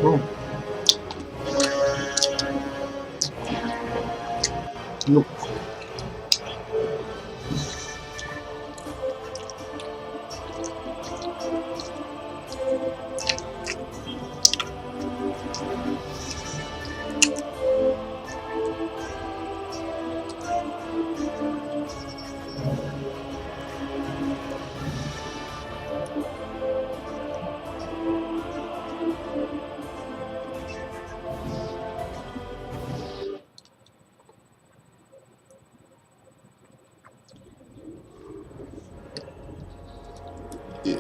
Boom. Nope. Yeah.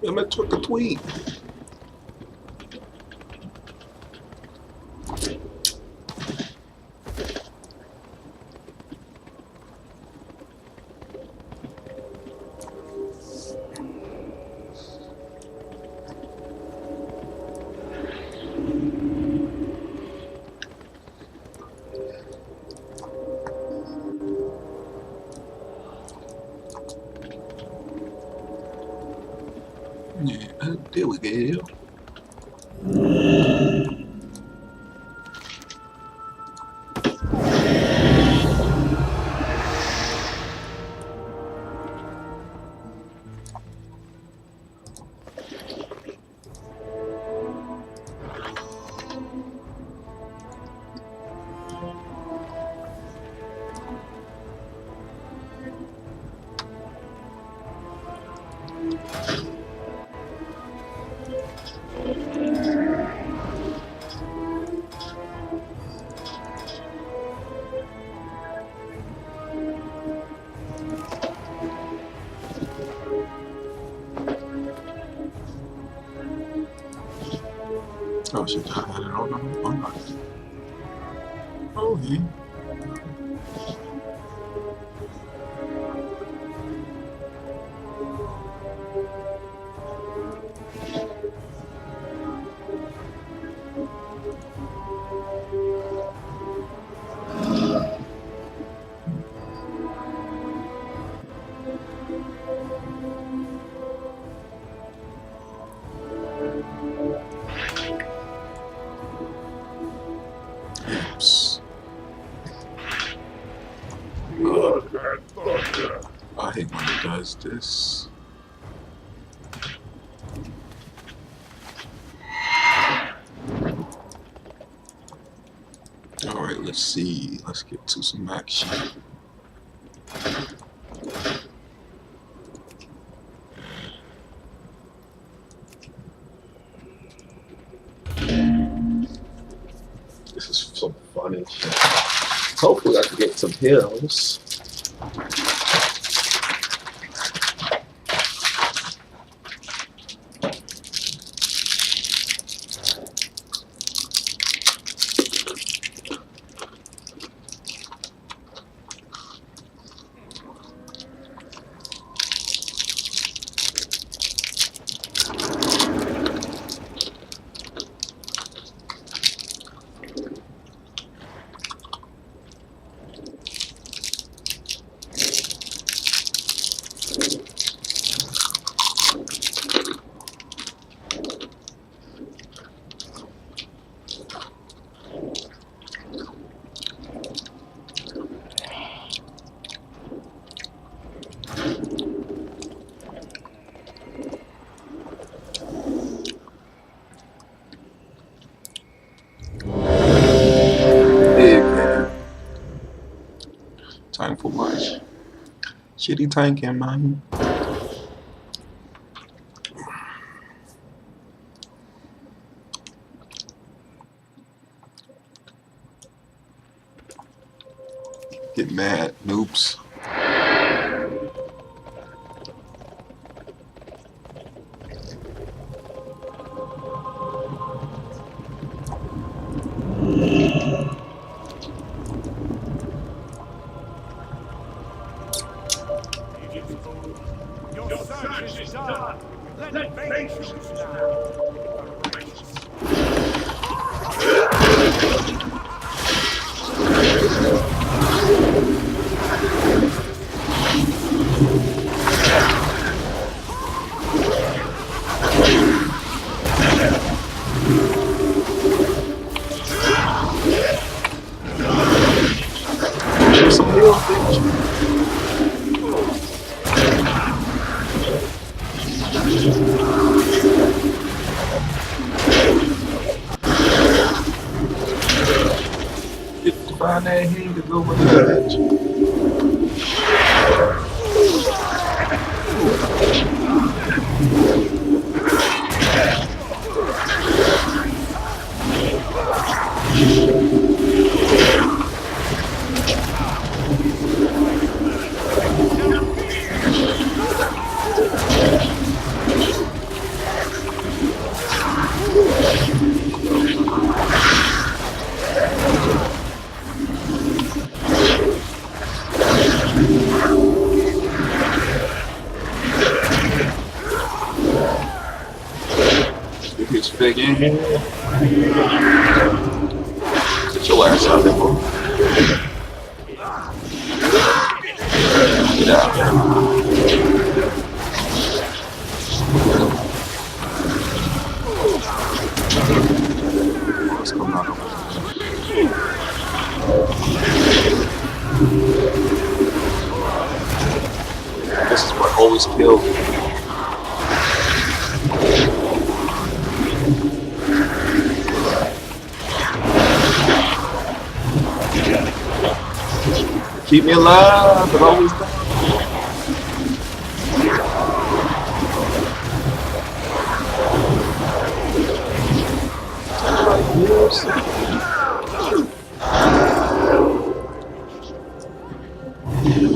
I'm gonna trick or tweet. Yeah, there we go. Oh shit, I had it on my. Oh yeah. Oops. I hate when it does this. Alright, let's see. Let's get to some action. This is some funny shit. Hopefully I can get some hills. Time for my shitty tanking, man. Get mad, noobs. hell, bitch? Find that hand to go with that bitch. Get his big in here. Get your ass out there, boy. Get out. What's going on? This is what always kills me. Keep me alive, but always die.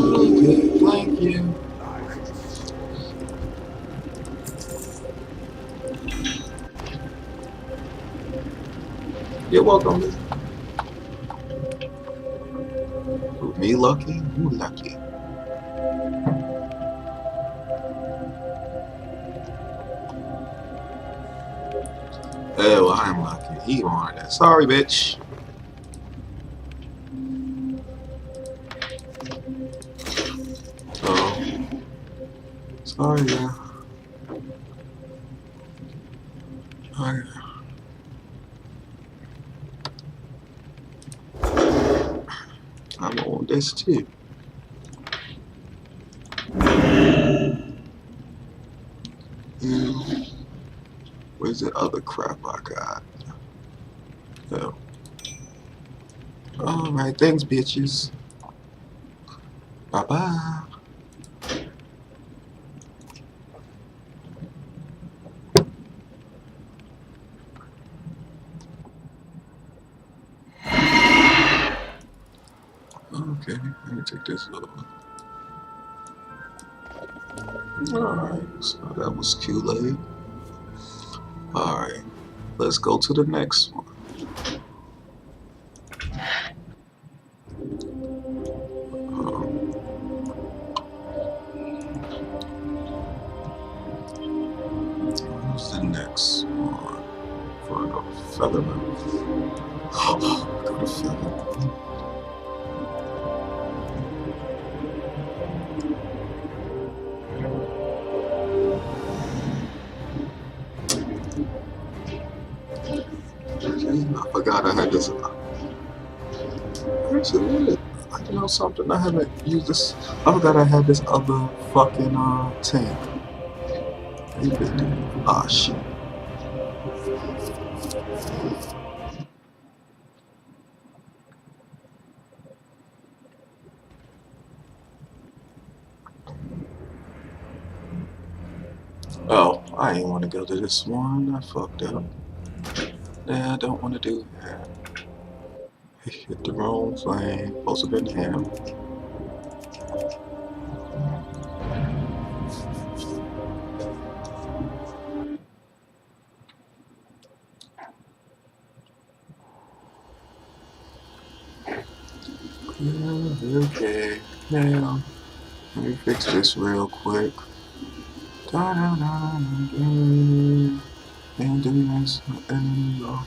Okay, thank you. You're welcome. Me lucky? You lucky. Oh, I'm lucky. He wanted that. Sorry, bitch. Oh. Sorry, yeah. Sorry. I'm on this too. Where's the other crap I got? Oh. Alright, thanks, bitches. Bye-bye. Okay, let me take this over. Alright, so that was Kool-Aid. Alright, let's go to the next one. What's the next one? For the Featherman. Oh, go to Featherman. I forgot I had this. Actually, you know something? I haven't used this. I forgot I had this other fucking tank. Ah, shit. Oh, I ain't want to go to this one. I fucked up. Nah, I don't want to do that. Hit the wrong flame. Supposed to have been him. Yeah, okay. Now, let me fix this real quick. And do this and go.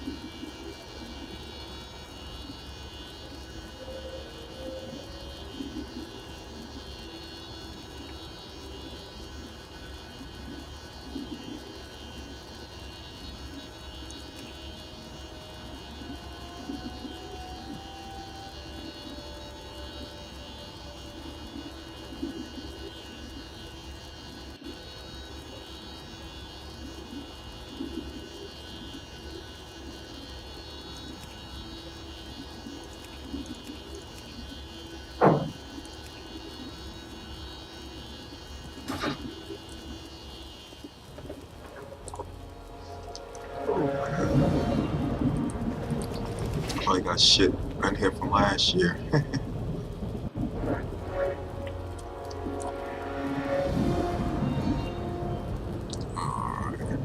probably got shit in here from last year. Alright.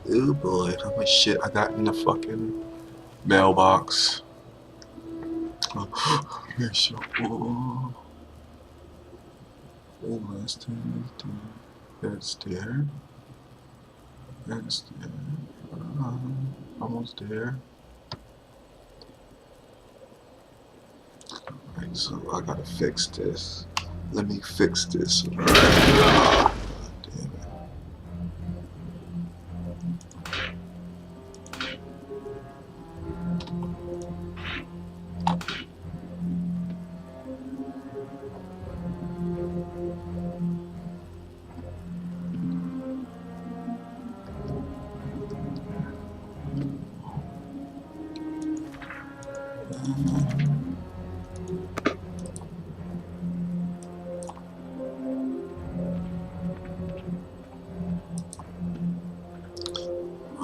Oh boy, how much shit I got in the fucking mailbox. Oh, here's your oh, last time that's there. That's there. Almost there. Alright, so I gotta fix this. Let me fix this. Ah, damn it.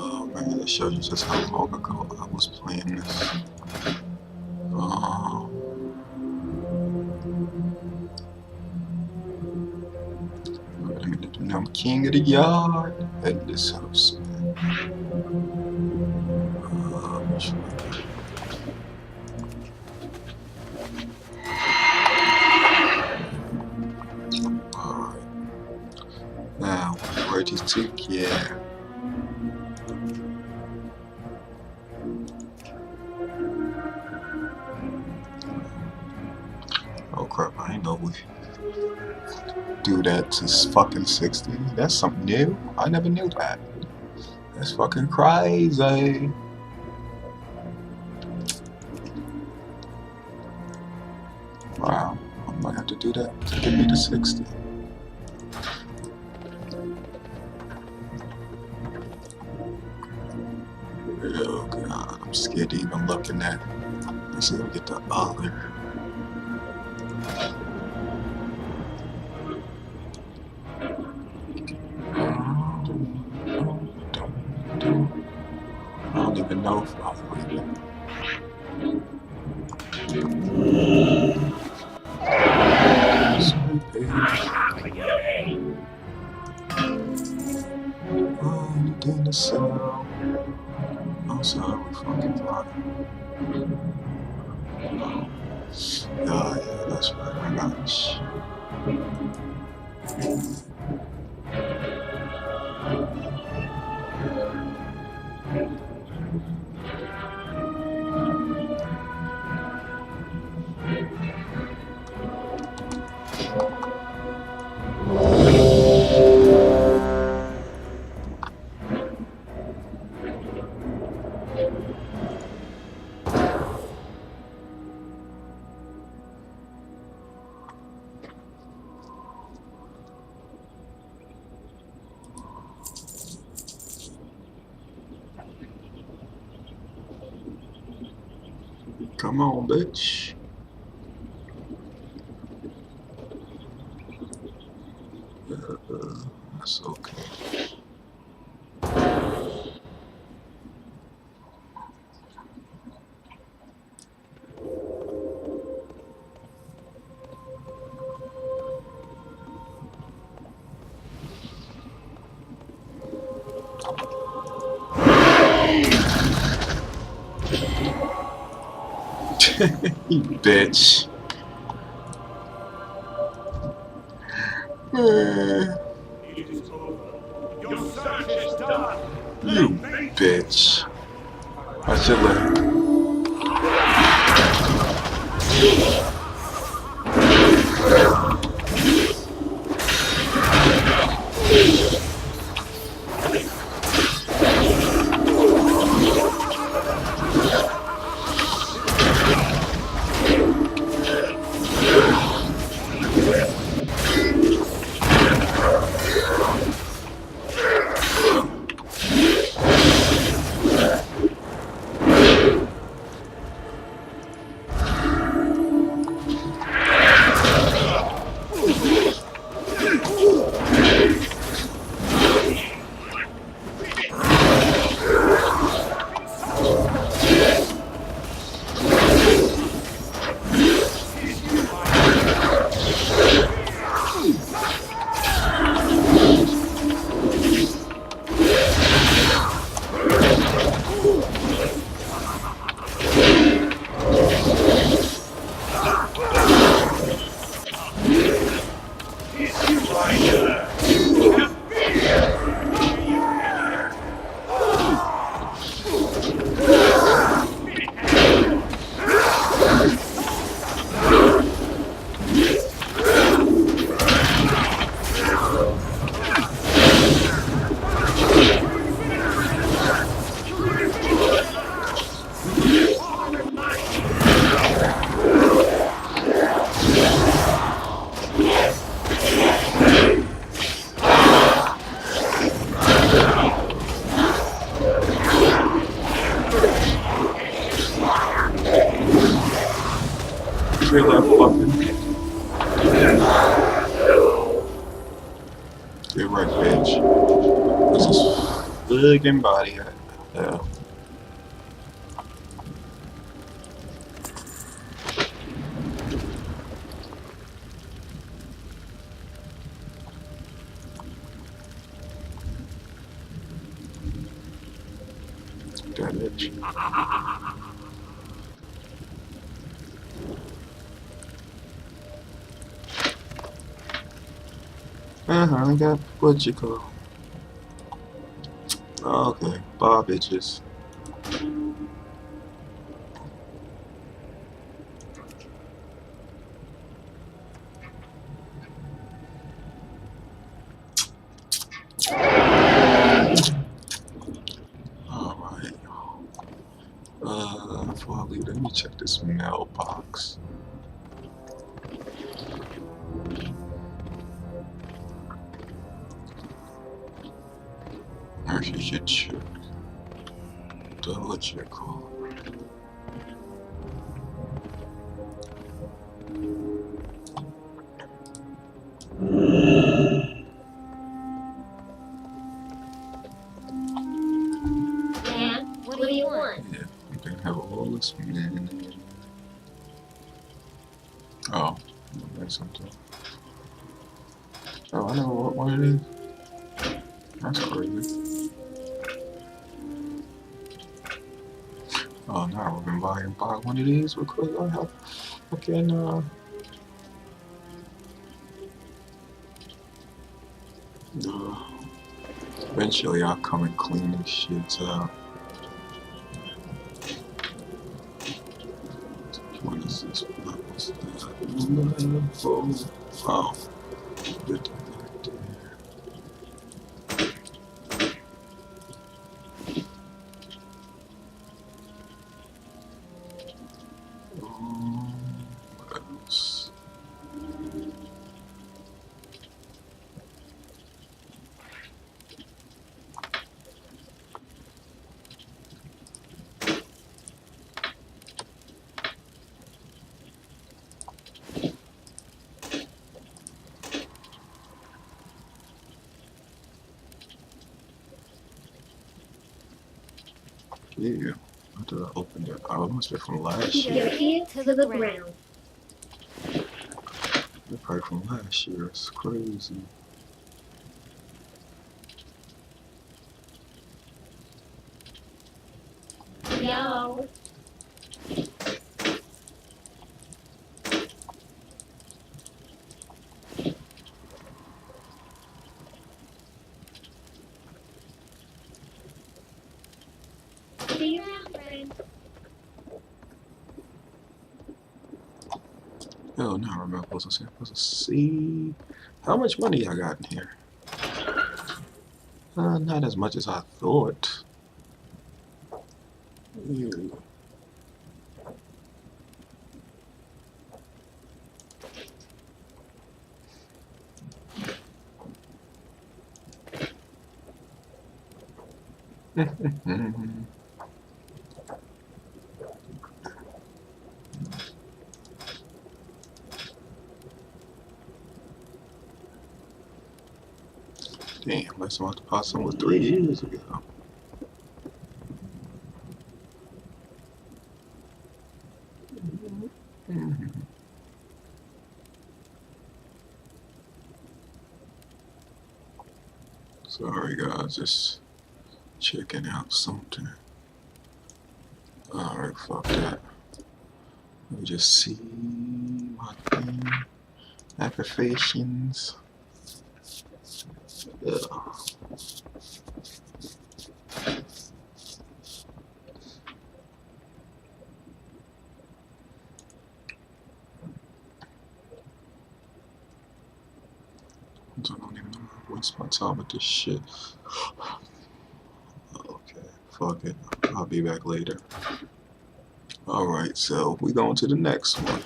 Oh man, that shows you just how long ago I was playing this. I'm king of the yard at this house, man. Alright. Now, where these two? Yeah. Oh crap, I ain't know we do that to fucking 60. That's something new. I never knew that. That's fucking crazy. Wow, I might have to do that to give me the 60. Oh god, I'm scared to even looking at it. Let's see if we get the other. I don't even know if I'll read it. Sorry, baby. Anything to sell? I'm sorry, we fucking flying. Oh, yeah, that's right, I got this. Come on, bitch. That's okay. You bitch. You bitch. I should let. Hear that fucking. Get right, bitch. Where's this fucking body at? Yeah. That bitch. I got what you call. Okay, bye, bitches. Alright. Before I leave, let me check this mailbox. Actually, should check. Double check. What do you want? Yeah, you can have all this man. Oh, there's something. Oh, I know what one it is. That's crazy. Oh, now we're gonna buy one of these because I have fucking eventually I'll come and clean this shit out. What is this? What's that? Oh, good. What else? Yeah. How did I open it? Oh, it must be from last Keep year. your ear to the ground. It's probably from last year. It's crazy. Yo. See you around, friend. Oh, now I remember what I was supposed to see. How much money I got in here? Not as much as I thought. Yeah. Damn, that's about to pass some was 3 years ago. Sorry guys, just checking out something. Alright, fuck that. Let me just see my thing. Applications. Yeah. I don't even know how to waste my time with this shit. Okay, fuck it. I'll be back later. Alright, so we going to the next one.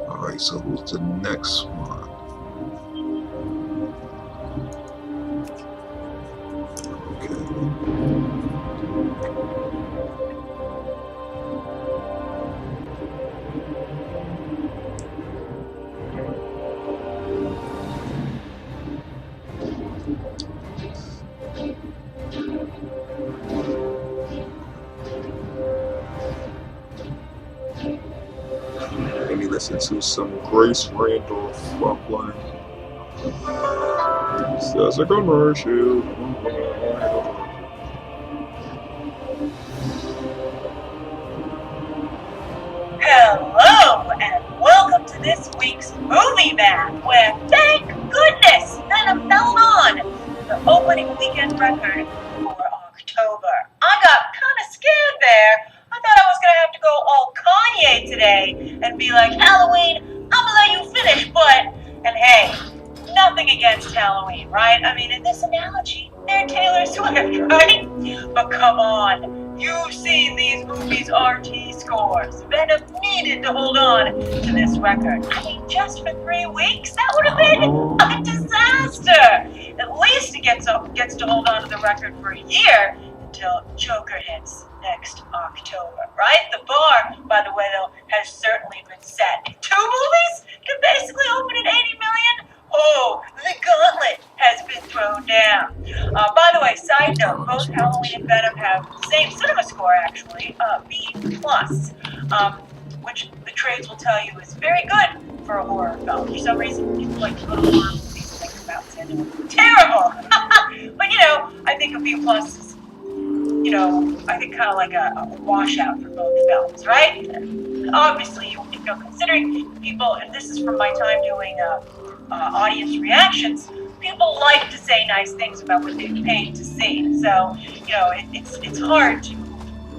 Alright, so who's the next one? Okay. listen to some Grace Randolph while playing. Says a commercial. Hello and welcome to this week's Movie Math, where thank goodness Venom held on to the opening weekend record for October. I got kind of scared there. I thought I was going to have to go all Kanye today and be like, Halloween, I'm going to let you finish, but, and hey, nothing against Halloween, right? I mean, in this analogy, they're Taylor Swift, right? But come on, you've seen these movies' RT scores. Venom needed to hold on to this record. I mean, just for 3 weeks, that would have been a disaster. At least it gets to hold on to the record for a year until Joker hits next October, right? The bar, by the way, though, has certainly been set. 2 movies can basically open at 80 million. Oh, the gauntlet has been thrown down. By the way, side note, both Halloween and Venom have the same cinema score, actually, B+, which the trades will tell you is very good for a horror film. For some reason, people like to go to horror movies and think about saying terrible. But, I think a B+ is, I think kind of like a washout for both films, right? Obviously, considering people, and this is from my time doing audience reactions, people like to say nice things about what they've paid to see. So, it's hard to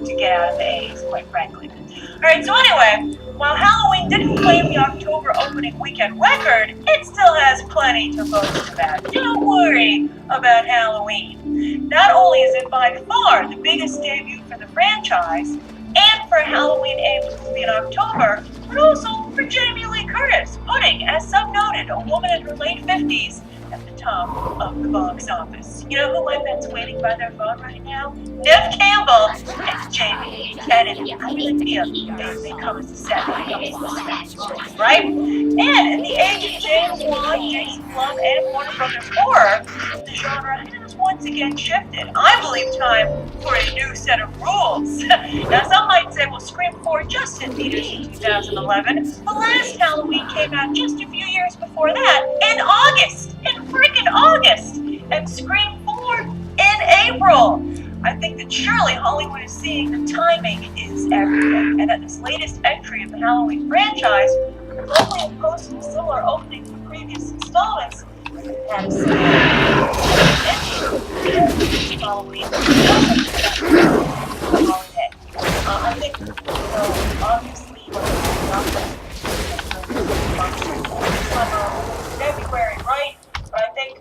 get out of the A's, quite frankly. All right, so anyway, while Halloween didn't claim the October opening weekend record, it still has plenty to boast about. Don't worry about Halloween. Not only is it by far the biggest debut for the franchise, and for a Halloween-aimed movie in October, but also for Jamie Lee Curtis, putting, as some noted, a woman in her late 50s at the top of the box office. You know who I bet's waiting by their phone right now? Nev Campbell and Jamie Lee Curtis. I really feel they come as a set when it comes to this, right? And in the age of James Wan, Jason Blum, and Warner Brothers horror, the genre has once again shifted. I believe time for a new set of rules. Now, some might say, well, Scream 4 just hit theaters in 2011. The last Halloween came out just a few years before that, in August, in freaking August, and Scream 4 in April. I think that surely Hollywood is seeing the timing is everything, and that this latest entry of the Halloween franchise will only have posted a similar opening to previous installments. Had a Halloween holiday. I think, obviously, February, right? But I think,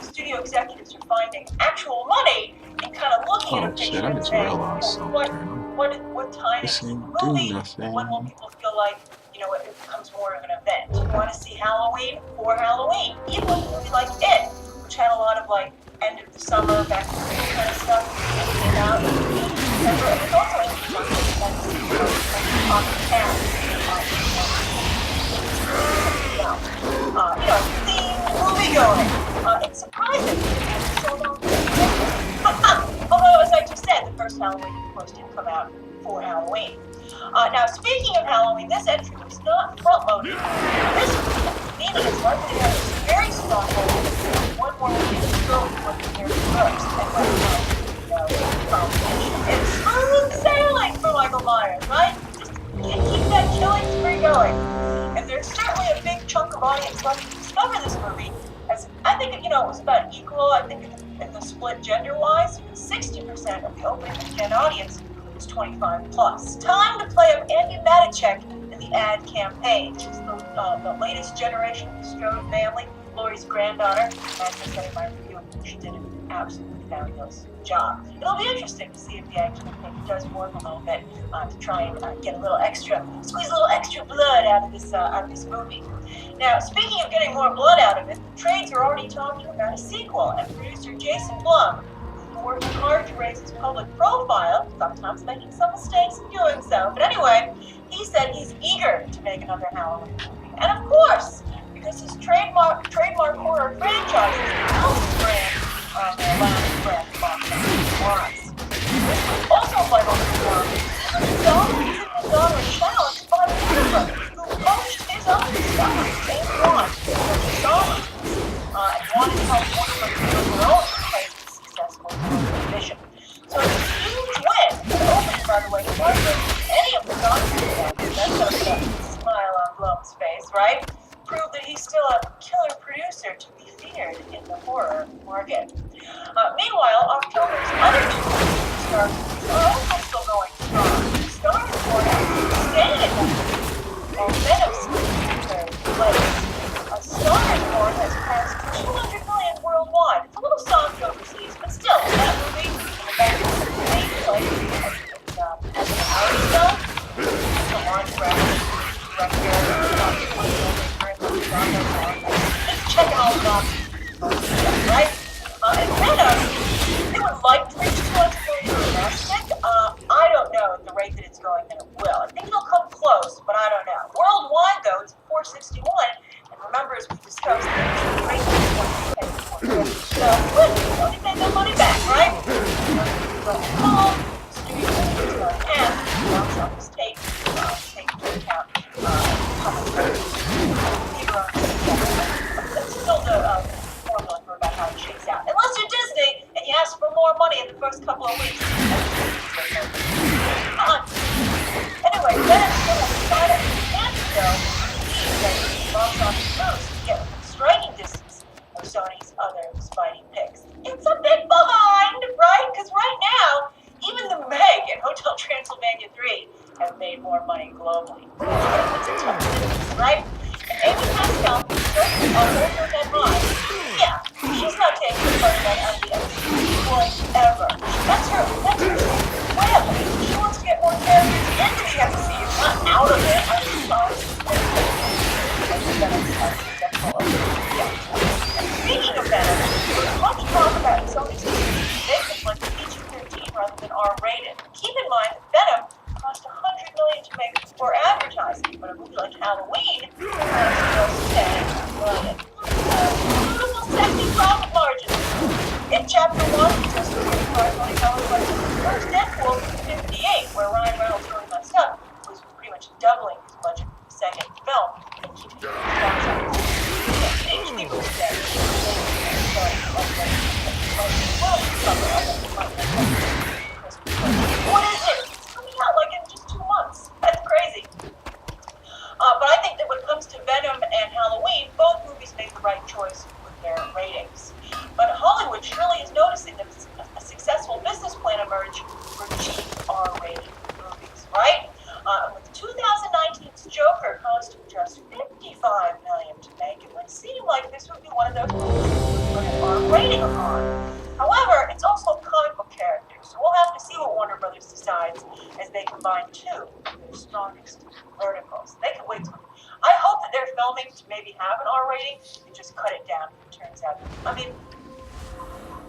studio executives are finding actual money and kind of looking at a picture and saying, what time is the movie? When will people feel like, it becomes more of an event? You want to see Halloween for Halloween, even with a movie like It, which had a lot of end of the summer, back to school kind of stuff. It came out in December, and it's also in movie going. It's surprising. So long. Although, as I just said, the first Halloween, of course, didn't come out for Halloween. Now, speaking of Halloween, this entry was not front-loaded this weekend, meaning it's likely to have a very strong hold one more weekend to go before the year first. And it's smooth sailing for Michael Myers, right? Just keep that killing spree going. And there's certainly a big chunk of audience left to discover this movie, as I think it was about equal. I think in the split gender-wise, 60% of the opening weekend audience was 25 plus. Time to play up Andy Matichek in the ad campaign. She's the latest generation of the Strode family, Laurie's granddaughter. As I said in my review, she did an absolutely fabulous job. It'll be interesting to see if the actor does work a little bit to try and get a little extra, squeeze a little extra blood out of this movie. Now, speaking of getting more blood out of it, the trades are already talking about a sequel, and producer Jason Blum, working hard to raise his public profile, sometimes making some mistakes in doing so. But anyway, he said he's eager to make another Halloween movie. And of course, because his trademark horror franchise is the house brand on their last brand box office. This was also vital to his daughter challenged by Warner Brothers. wanted to help Warner Brothers build their own crazy successful mission. So it's a huge win. The opening, by the way, wasn't any of the documents. That's a smile on Blum's face, right? Prove that he's still a killer producer to be feared in the horror market. Meanwhile, October's other two star movies are also still going strong. Star Wars staying at number 2, and Venom's in third place. Star Wars has passed 200 million worldwide. It's a little soft overseas, but still, that movie made place as an hour's done. It's a launch record. Just checking all the boxes, right? And Venom, they would like to reach 200 million domestic. I don't know at the rate that it's going that it will. I think it'll come close, but I don't know. Worldwide, though, it's 461. And remember, as we discussed, the rate is 1 so good. Don't they make their money back, right? Studio and box office take into account that's still the formula for about how it shakes out. Unless you're Disney and you ask for more money in the first couple of weeks. Anyway, Venom still has a side of the antidote that box office boost to get within striking distance of Sony's other Spidey picks. It's a bit behind, right? Because right now, even The Meg and Hotel Transylvania 3 have made more money globally. It's a tough business, right? And Amy Pascal, although her deadline, yeah, she's not taking the part of that out of the MCU ever. That's her web. She wants to get more characters into the MCU, not out of it. I'm sorry. Speaking of Venom, there's much talk about Sony's decision like PG-13 rather than R-rated. Keep in mind that Venom cost $100 million to make for advertising, but a movie like Halloween cost just $10 million. Beautiful, sexy profit margins. In Chapter 1, just $45 million budget. Whereas Deadpool 58, where Ryan Reynolds really messed up, was pretty much doubling his budget for the second film and keeping the box office. People say, what is it? It's coming out like in just 2 months. That's crazy. But I think that when it comes to Venom and Halloween, both movies made the right choice with their ratings. But Hollywood surely is noticing that a successful business plan emerged for cheap R-rated movies, right? With 2019's Joker costing just $55 million to make, it would seem like this would be one of those movies that would put an R rating upon. However, it's also a comic book character, so we'll have to see what Warner Brothers decides as they combine two of their strongest verticals. They can wait till. I hope that they're filming to maybe have an R rating and just cut it down if it turns out. I mean,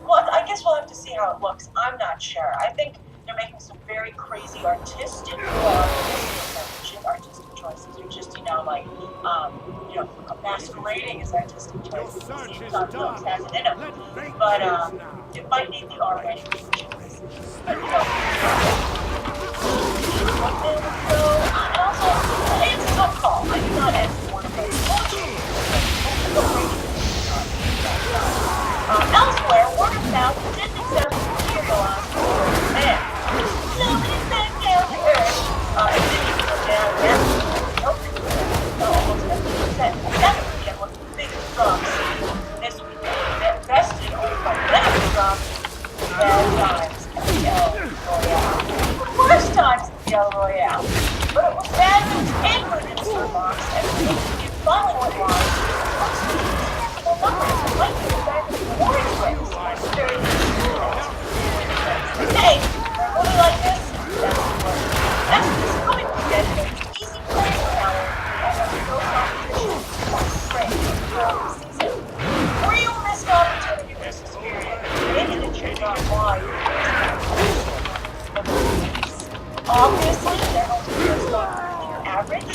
well, I guess we'll have to see how it looks. I'm not sure. I think they're making some very crazy artistic choices, or just, like, masquerading as artistic choices. See if Tom Phillips has it in them. But it might need the R rating. But, and also, it's a tough call. I do not envy one of those. Elsewhere, word of mouth didn't exactly clear the last word. Man, nobody back down to earth. It didn't even go down yet. Nope. Almost 50%. That would be one of the biggest drops this week. Invested only by Venom drops. Bad times at the El Royale. The worst times at the El Royale. But it was bad news and good news for the box, and it finally went live. Numbers might be back in the orange race. That's very good. Hey, for a movie like this, that's what. That's this coming weekend. Easy playing power and no competition. Great. Season. Real missed opportunity for Suspiria. Maybe the change on why. Obviously, they're going to be based on your average.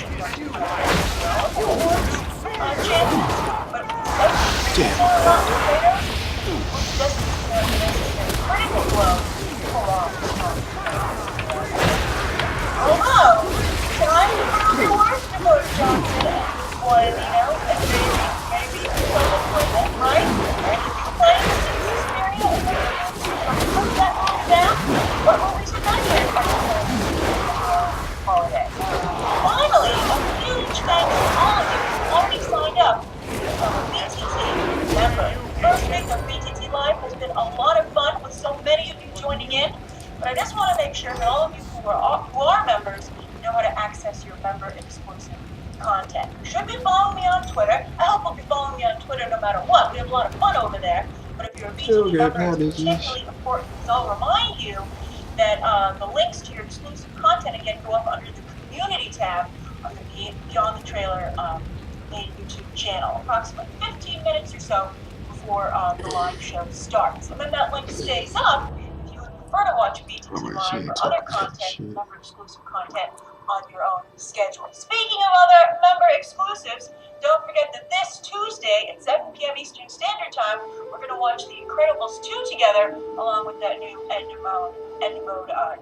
Chances. But critical blow pull off. Although, time for reward to go to Johnson was, and maybe self-employment, right? member. First week of BTT Live has been a lot of fun with so many of you joining in, but I just want to make sure that all of you who are members know how to access your member exclusive content. You should be following me on Twitter. I hope you'll be following me on Twitter no matter what. We have a lot of fun over there. But if you're a BTT member, it's particularly important because I'll remind you that the links to your exclusive content again go up under the community tab on the Beyond the Trailer main YouTube channel, approximately 15 minutes or so before the live show starts. And then that link stays up if you would prefer to watch BTT Live or other content, member exclusive content, on your own schedule. Speaking of other member exclusives, don't forget that this Tuesday at 7 p.m. Eastern Standard Time, we're going to watch The Incredibles 2 together, along with that new end of mode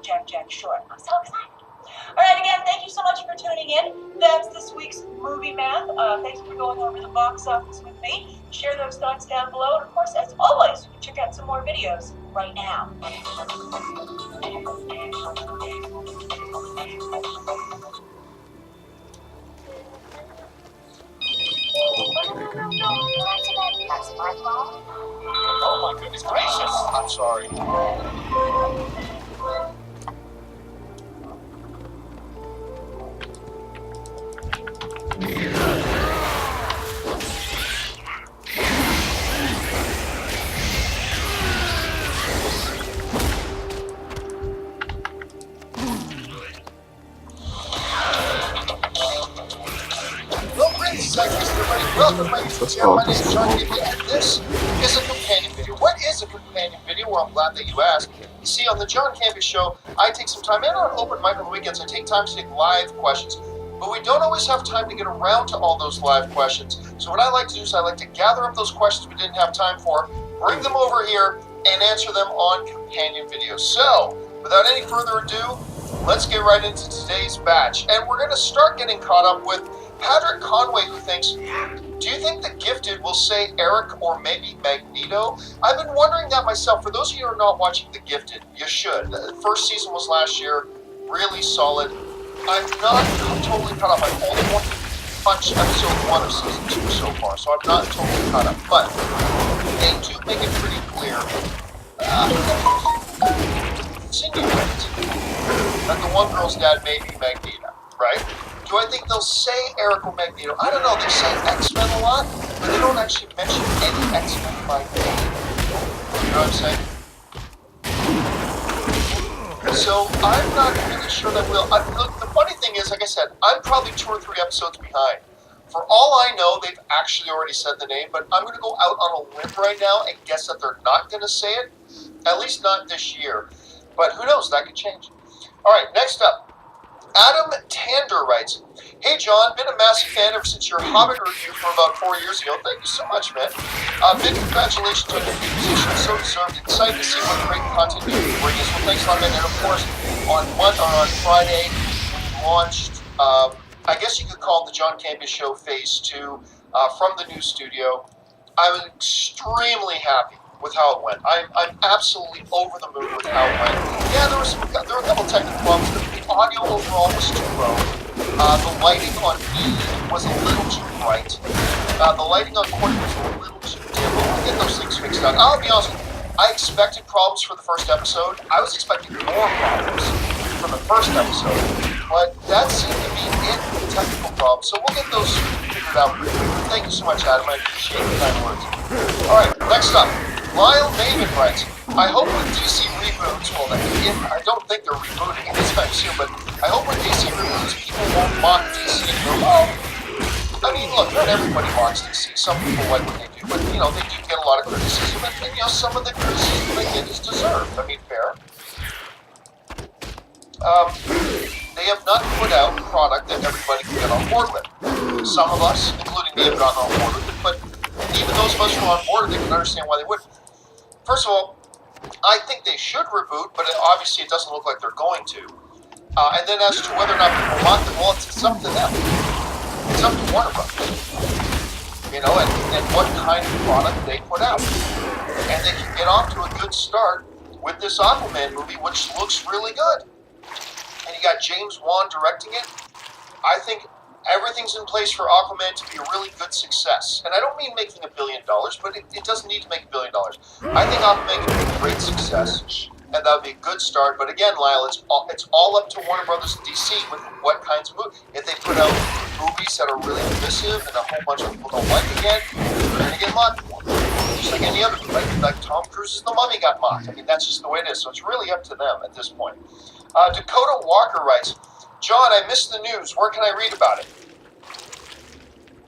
Jack short. I'm so excited. All right, again, thank you so much for tuning in. That's this week's Movie Math. Thanks for going over the box office with me. Share those thoughts down below. And of course, as always, you can check out some more videos right now. Oh my goodness gracious! I'm sorry. Welcome, my YouTube channel. My name is John Gibby, and this is a companion video. What is a companion video? Well, I'm glad that you asked. You see, on the John Campbell Show, I take some time, and on open mic on the weekends, I take time to take live questions. But we don't always have time to get around to all those live questions. So what I like to do is I like to gather up those questions we didn't have time for, bring them over here, and answer them on companion videos. So, without any further ado, let's get right into today's batch. And we're going to start getting caught up with Patrick Conway, who thinks, do you think The Gifted will say Eric or maybe Magneto? I've been wondering that myself. For those of you who are not watching The Gifted, you should. The first season was last year, really solid. I'm not totally caught up. I've only watched episode 1 of season 2 so far, so I'm not totally caught up. But they do make it pretty clear, insinuate that the one girl's dad may be Magneto, right? Do I think they'll say Eric or Magneto? I don't know. They say X-Men a lot, but they don't actually mention any X-Men by name. You know what I'm saying? So I'm not really sure that we'll... Look, the funny thing is, like I said, I'm probably 2 or 3 episodes behind. For all I know, they've actually already said the name, but I'm going to go out on a limb right now and guess that they're not going to say it. At least not this year. But who knows? That could change. All right, next up. Adam Tander writes, hey John, been a massive fan ever since your Hobbit review from about 4 years ago. Thank you so much, man. Big congratulations on your new position. So deserved. Excited to see what great content you bring us. Well, thanks a lot, man. And of course, on Friday, we launched, I guess you could call it the John Campbell Show Phase 2 from the new studio. I was extremely happy with how it went. I'm absolutely over the moon with how it went. Yeah, there were a couple technical problems. The audio overall was too low. The lighting on me was a little too bright. The lighting on Quickies was a little too dim. But we'll get those things fixed out. I'll be honest with you, I expected problems for the first episode. I was expecting more problems from the first episode. But that seemed to be it, the technical problems. So we'll get those figured out. Thank you so much, Adam. I appreciate the kind words. All right, next up. Lyle Maven writes, I hope when DC reboots, well, I don't think they're rebooting anytime soon, but I hope when DC reboots, people won't mock DC and go, well, I mean, look, not everybody mocks DC. Some people like what they do, but, you know, they do get a lot of criticism, and you know, some of the criticism they get is deserved. I mean, fair. They have not put out a product that everybody can get on board with. Some of us, including me, have gotten on board with it, but even those of us who are on board, they can understand why they wouldn't. First of all, I think they should reboot, but obviously it doesn't look like they're going to. And then as to whether or not people want them, well, it's up to them. It's up to Warner Brothers. You know, and what kind of product they put out. And they can get off to a good start with this Aquaman movie, which looks really good. And you got James Wan directing it. I think everything's in place for Aquaman to be a really good success. And I don't mean making $1 billion, but it doesn't need to make $1 billion. I think Aquaman can be a great success, and that would be a good start. But again, Lyle, it's all up to Warner Brothers and DC with what kinds of movies. If they put out movies that are really divisive and a whole bunch of people don't like again, they're going to get mocked for. Just like any other, like Tom Cruise's The Mummy got mocked. I mean, that's just the way it is. So it's really up to them at this point. Dakota Walker writes, John, I missed the news. Where can I read about it?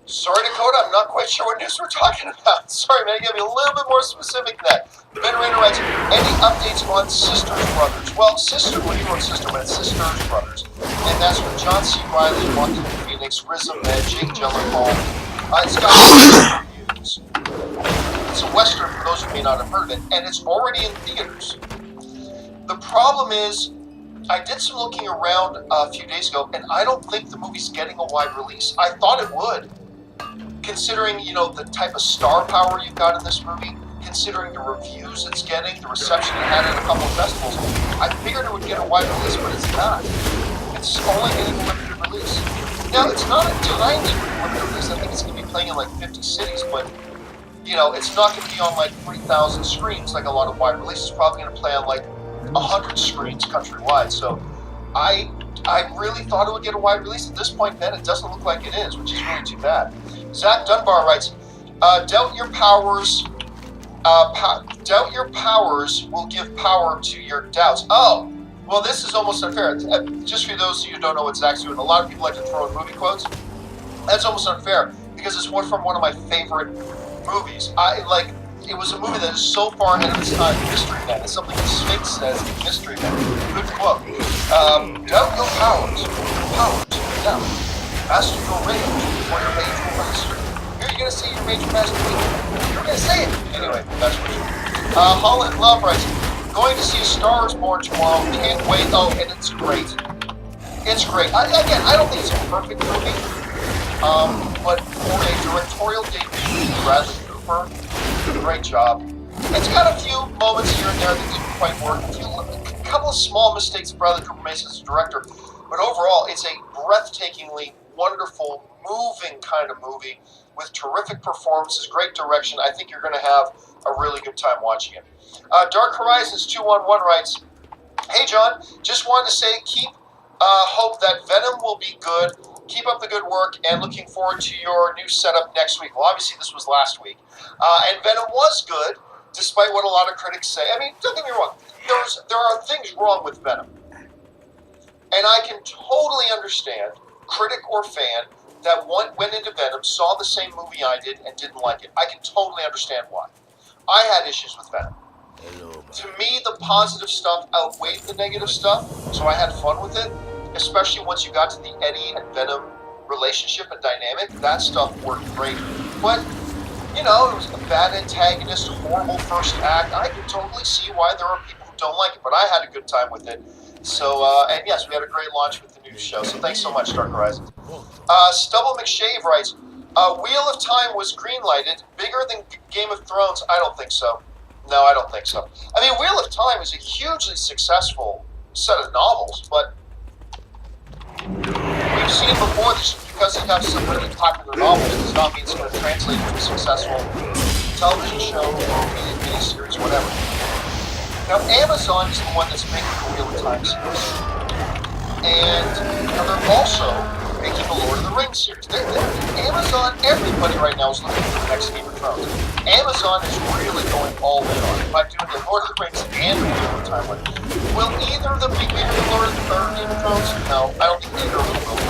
Sorry, Dakota, I'm not quite sure what news we're talking about. Sorry, man, I gotta be a little bit more specific than that. Ben Rainer writes, any updates on Sisters Brothers? Well, when you wrote Sister, but it's Sisters Brothers. And that's with John C. Reilly, Joaquin Phoenix, Riz Ahmed, Jake Gyllenhaal. It's got reviews. It's a Western, for those who may not have heard of it, and it's already in theaters. The problem is, I did some looking around a few days ago, and I don't think the movie's getting a wide release. I thought it would, considering, the type of star power you've got in this movie, considering the reviews it's getting, the reception it had at a couple of festivals. I figured it would get a wide release, but it's not. It's only getting a limited release. Now, it's not a tiny limited release. I think it's going to be playing in like 50 cities, but it's not going to be on like 3,000 screens like a lot of wide releases. It's probably going to play on like 100 screens countrywide. So I really thought it would get a wide release. At this point, Ben, it doesn't look like it is, which is really too bad. Zach Dunbar writes, doubt your powers will give power to your doubts. Oh, well, this is almost unfair. Just for those of you who don't know what Zach's doing, a lot of people like to throw in movie quotes. That's almost unfair because it's one from one of my favorite movies. It was a movie that is so far ahead of its time. Mystery Man. It's something the Sphinx says in Mystery Man. Good quote. Doubt your powers. Doubt. Master your rage or your major master. Here you're going to say your major master. You're going to say it. Anyway, that's what you Holland Love writes, going to see Star is Born tomorrow. Can't wait. Oh, and it's great. It's great. Again, I don't think it's a perfect movie. But for a directorial debut, Bradley Cooper, great job. It's got a few moments here and there that didn't quite work. A couple of small mistakes Bradley Cooper makes as a director. But overall, it's a breathtakingly wonderful, moving kind of movie with terrific performances, great direction. I think you're going to have a really good time watching it. Dark Horizons 211 writes, hey, John, just wanted to say keep hope that Venom will be good. Keep up the good work, and looking forward to your new setup next week. Well, obviously, this was last week. And Venom was good, despite what a lot of critics say. I mean, don't get me wrong. There are things wrong with Venom. And I can totally understand, critic or fan, that went into Venom, saw the same movie I did, and didn't like it. I can totally understand why. I had issues with Venom. To me, the positive stuff outweighed the negative stuff, so I had fun with it. Especially once you got to the Eddie and Venom relationship and dynamic, that stuff worked great. But, it was a bad antagonist, horrible first act. I can totally see why there are people who don't like it, but I had a good time with it. So, and yes, we had a great launch with the new show, so thanks so much, Dark Horizons. Stubble McShave writes, Wheel of Time was greenlighted, bigger than Game of Thrones? I don't think so. No, I don't think so. I mean, Wheel of Time is a hugely successful set of novels, but we've seen before, just because they have some really popular novels does not mean it's going to translate into a successful television show, movie, miniseries, whatever. Now, Amazon is the one that's making the Wheel of Time series. And they're also making the Lord of the Rings series. Amazon, everybody right now is looking for the next Game of Thrones. Amazon is really going all in on it by doing the Lord of the Rings and the Wheel of Time. Will either of them be bigger than Lord of the Game of Thrones? No, I don't think either of them will.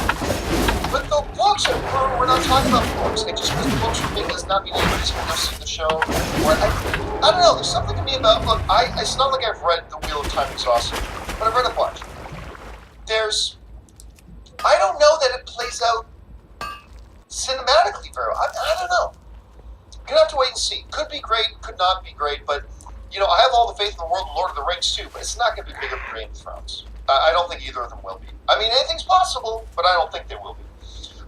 But the books are, we're not talking about books. And just because the books are big does not mean anybody's going to go see the show. I don't know, there's something to me about, look, it's not like I've read The Wheel of Time exhaustively, but I've read a bunch. I don't know that it plays out cinematically very well. I don't know. You're going to have to wait and see. Could be great, could not be great, but, I have all the faith in the world in Lord of the Rings too, but it's not going to be bigger than Game of Thrones. I don't think either of them will be. I mean, anything's possible, but I don't think they will be.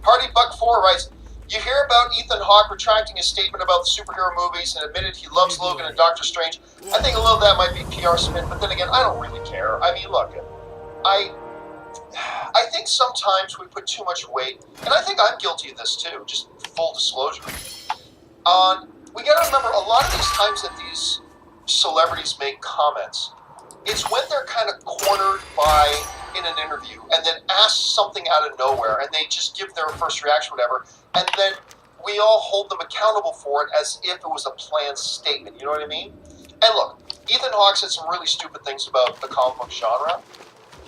Hardy Buck 4 writes, you hear about Ethan Hawke retracting his statement about the superhero movies and admitted he loves Logan and Doctor Strange. I think a little of that might be PR spin, but then again, I don't really care. I mean, look, I think sometimes we put too much weight, and I think I'm guilty of this too, just full disclosure. We gotta remember, a lot of these times that these celebrities make comments, it's when they're kind of cornered in an interview and then ask something out of nowhere and they just give their first reaction, whatever, and then we all hold them accountable for it as if it was a planned statement. You know what I mean? And look, Ethan Hawke said some really stupid things about the comic book genre.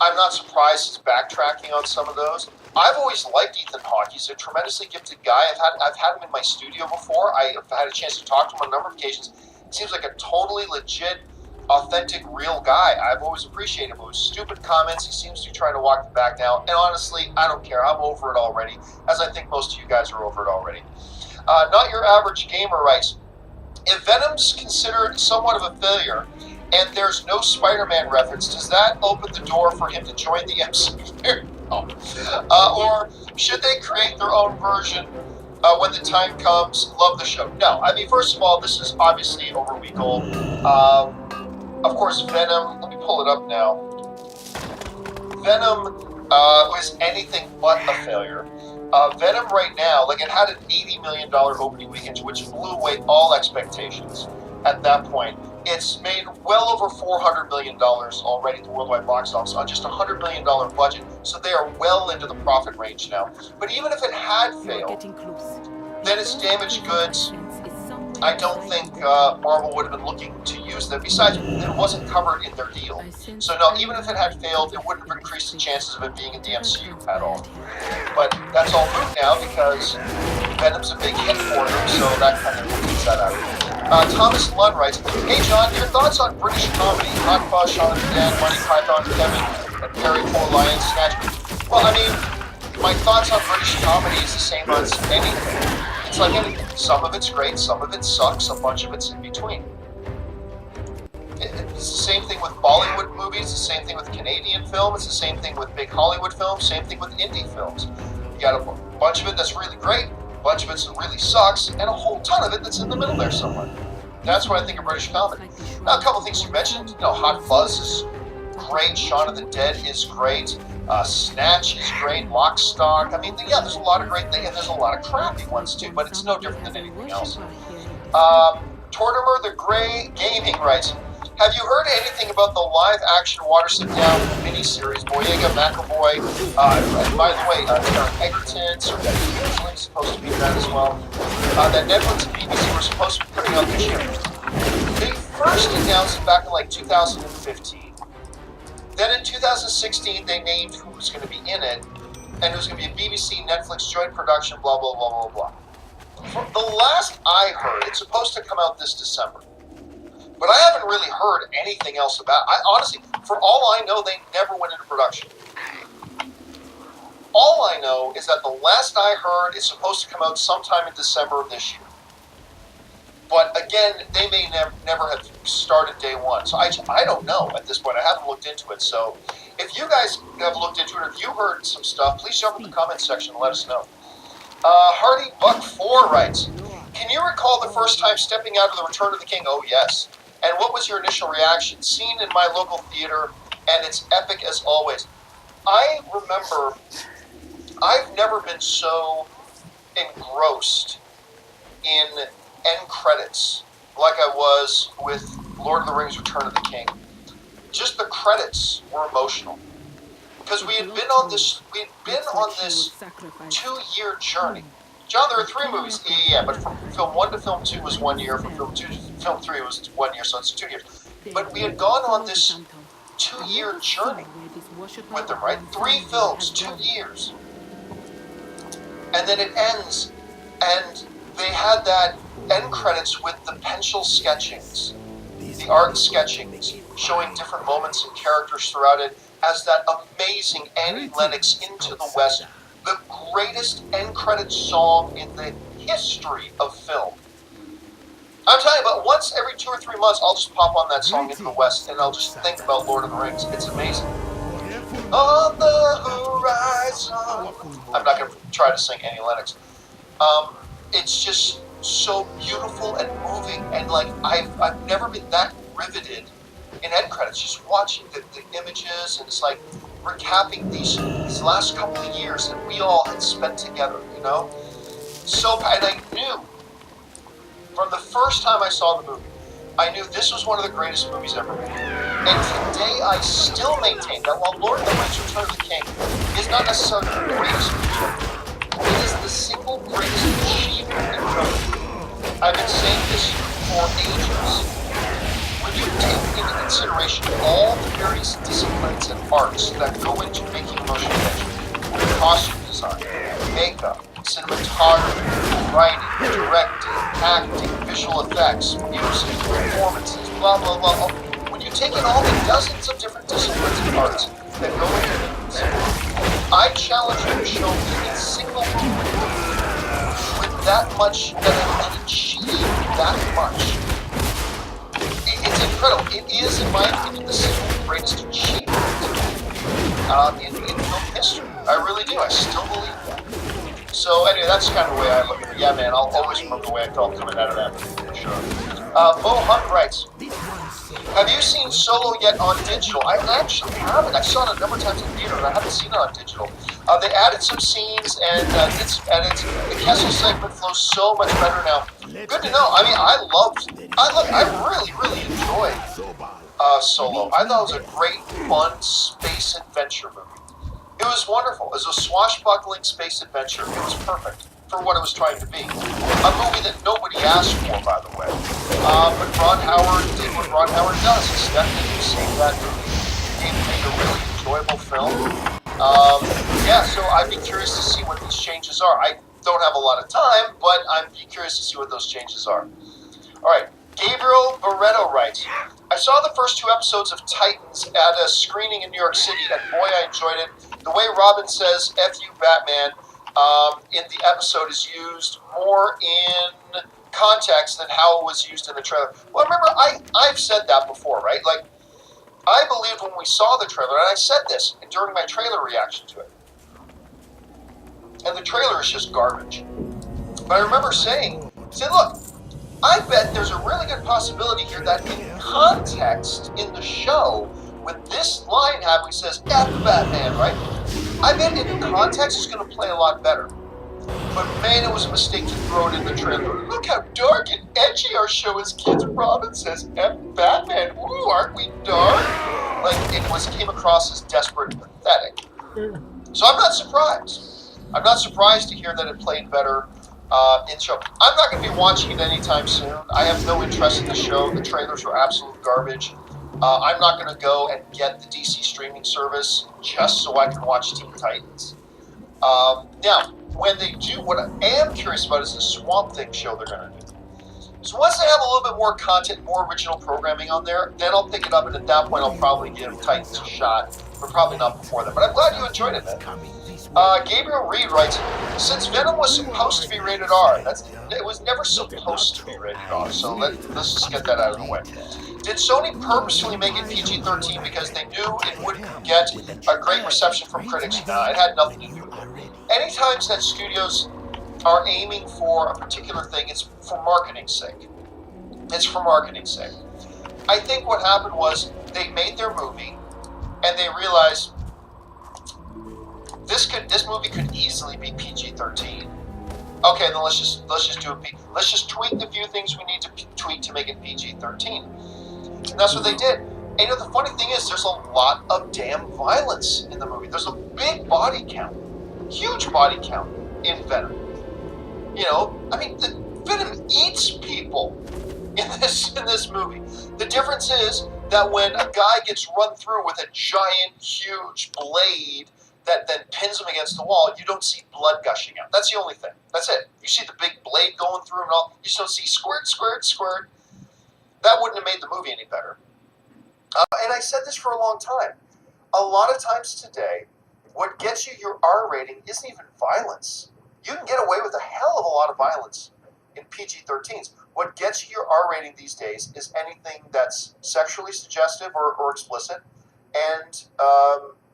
I'm not surprised he's backtracking on some of those. I've always liked Ethan Hawke. He's a tremendously gifted guy. I've had him in my studio before. I've had a chance to talk to him on a number of occasions. He seems like a totally legit, authentic, real guy. I've always appreciated him. With stupid comments, he seems to be trying to walk the back now. And honestly, I don't care. I'm over it already, as I think most of you guys are over it already. Not Your Average Gamer writes, if Venom's considered somewhat of a failure, and there's no Spider-Man reference, does that open the door for him to join the MCU? Or should they create their own version when the time comes? Love the show. No, I mean, first of all, this is obviously over a week old. Of course, Venom, let me pull it up now. Venom was anything but a failure. Venom right now, like, it had an $80 million opening weekend, which blew away all expectations at that point. It's made well over $400 million already at the worldwide box office on just a $100 million budget, so they are well into the profit range now. But even if it had failed, then it's damaged goods. I don't think Marvel would have been looking to use them. Besides, it wasn't covered in their deal. So no, even if it had failed, it wouldn't have increased the chances of it being in the MCU at all. But that's all moot now because Venom's a big hit for them, so that kind of takes that out. Thomas Lunn writes, hey John, your thoughts on British comedy? Hot Fuzz, Shaun of the Dead, Monty Python, Kevin, and Perry, Four Lions, Snatch. Well, I mean, my thoughts on British comedy is the same as anything. It's like anything. Some of it's great, some of it sucks, a bunch of it's in between. It's the same thing with Bollywood movies, the same thing with Canadian film, it's the same thing with big Hollywood films, same thing with indie films. You got a bunch of it that's really great, a bunch of it that really sucks, and a whole ton of it that's in the middle there somewhere. That's what I think of British comedy. Now, a couple things you mentioned, Hot Fuzz is great, Shaun of the Dead is great, Snatch is great, Lock, Stock. I mean, yeah, there's a lot of great things, and there's a lot of crappy ones too, but it's no different than anything else. Tortimer the Grey Gaming writes, have you heard anything about the live-action Water Sit Down miniseries, Boyega McAvoy, by the way, Taron Egerton, Sir Betty Kingsley is supposed to be in that as well, that Netflix and BBC were supposed to be putting out this year? They first announced it back in like 2015. Then in 2016, they named who was going to be in it, and it was going to be a BBC Netflix joint production, blah, blah, blah, blah, blah. From the last I heard, it's supposed to come out this December. But I haven't really heard anything else about it. Honestly, for all I know, they never went into production. All I know is that the last I heard, it's supposed to come out sometime in December of this year. But again, they may never have started day one. So I don't know at this point. I haven't looked into it. So if you guys have looked into it, if you heard some stuff, please jump in the comments section and let us know. Hardy Buck 4 writes, can you recall the first time stepping out of The Return of the King? Oh, yes. And what was your initial reaction? Seen in my local theater, and it's epic as always. I remember, I've never been so engrossed in end credits like I was with Lord of the Rings Return of the King. Just the credits were emotional. Because we had been on this 2-year journey. John, there are 3 movies. Yeah, but from film 1 to film 2 was 1 year. From film 2 to film 3 was 1 year, so it's 2 years. But we had gone on this 2-year journey with them, right? 3 films, 2 years. And then it ends, and they had that end credits with the pencil sketchings, the art sketchings, showing different moments and characters throughout it, as that amazing Annie Lennox Into the West, the greatest end credit song in the history of film. I'm telling you, but once every 2 or 3 months, I'll just pop on that song Into the West, and I'll just think about Lord of the Rings. It's amazing. On the horizon. I'm not going to try to sing Annie Lennox. It's just so beautiful and moving, and like I've never been that riveted in end credits, just watching the images, and it's like recapping these last couple of years that we all had spent together, you know? So, and I knew from the first time I saw the movie, I knew this was one of the greatest movies ever made. And today I still maintain that while Lord of the Rings Return of the King is not necessarily the greatest movie ever made, it is the single greatest achievement in film. I've been saying this for ages. When you take into consideration all the various disciplines and arts that go into making a motion picture, costume design, makeup, cinematography, writing, directing, acting, visual effects, music, performances, blah, blah, blah. When you take in all the dozens of different disciplines and arts that go into movies, I challenge you to show me a single movie with that much, that has achieved that much. It's incredible. It is, in my opinion, the single greatest achievement in film history. I really do. I still believe that. So anyway, that's kind of the way I look at it. Yeah, man, I'll always remember the way I felt coming out of that movie, for sure. Bo Hunt writes, have you seen Solo yet on digital? I actually haven't. I saw it a number of times in theater, but I haven't seen it on digital. They added some scenes and did some edits. The Kessel segment flows so much better now. Good to know. I mean, I really enjoyed Solo. I thought it was a great, fun space adventure movie. It was wonderful. It was a swashbuckling space adventure. It was perfect for what it was trying to be. A movie that nobody asked for, by the way. But Ron Howard did what Ron Howard does. He stepped in and saved that movie. He made a really enjoyable film. Yeah, so I'd be curious to see what these changes are. I don't have a lot of time, but I'd be curious to see what those changes are. All right, Gabriel Barreto writes, I saw the first 2 episodes of Titans at a screening in New York City, and boy, I enjoyed it. The way Robin says, F you, Batman, in the episode is used more in context than how it was used in the trailer. Well, remember, I've said that before, right? Like, I believed when we saw the trailer, and I said this during my trailer reaction to it, and the trailer is just garbage. But I remember saying, look, I bet there's a really good possibility here that in context in the show, with this line happening, says, F Batman, right? I bet in context it's going to play a lot better. But man, it was a mistake to throw it in the trailer. Look how dark and edgy our show is, kids. Robin says, F Batman. Ooh, aren't we dark? Like, it came across as desperate and pathetic. So I'm not surprised. I'm not surprised to hear that it played better in the show. I'm not going to be watching it anytime soon. I have no interest in the show. The trailers were absolute garbage. I'm not going to go and get the DC streaming service just so I can watch Teen Titans. Now, when they do, what I am curious about is the Swamp Thing show they're going to do. So once they have a little bit more content, more original programming on there, then I'll pick it up, and at that point I'll probably give Titans a shot, but probably not before then. But I'm glad you enjoyed it, man. Gabriel Reed writes, since Venom was supposed to be rated R, it was never supposed to be rated R, so let's just get that out of the way. Did Sony purposefully make it PG-13 because they knew it wouldn't get a great reception from critics? No, it had nothing to do with it. Anytime that studios are aiming for a particular thing, it's for marketing's sake. It's for marketing's sake. I think what happened was they made their movie and they realized this movie could easily be PG-13. Okay, then let's just do it. Let's just tweak the few things we need to tweak to make it PG-13. And that's what they did. And you know, the funny thing is, there's a lot of damn violence in the movie. There's a big body count, huge body count in Venom. You know, I mean, Venom eats people in this movie. The difference is that when a guy gets run through with a giant, huge blade that then pins him against the wall, you don't see blood gushing out. That's the only thing. That's it. You see the big blade going through and all. You just don't see squirt, squirt, squirt. That wouldn't have made the movie any better. And I said this for a long time. A lot of times today, what gets you your R rating isn't even violence. You can get away with a hell of a lot of violence in PG-13s. What gets you your R rating these days is anything that's sexually suggestive or explicit and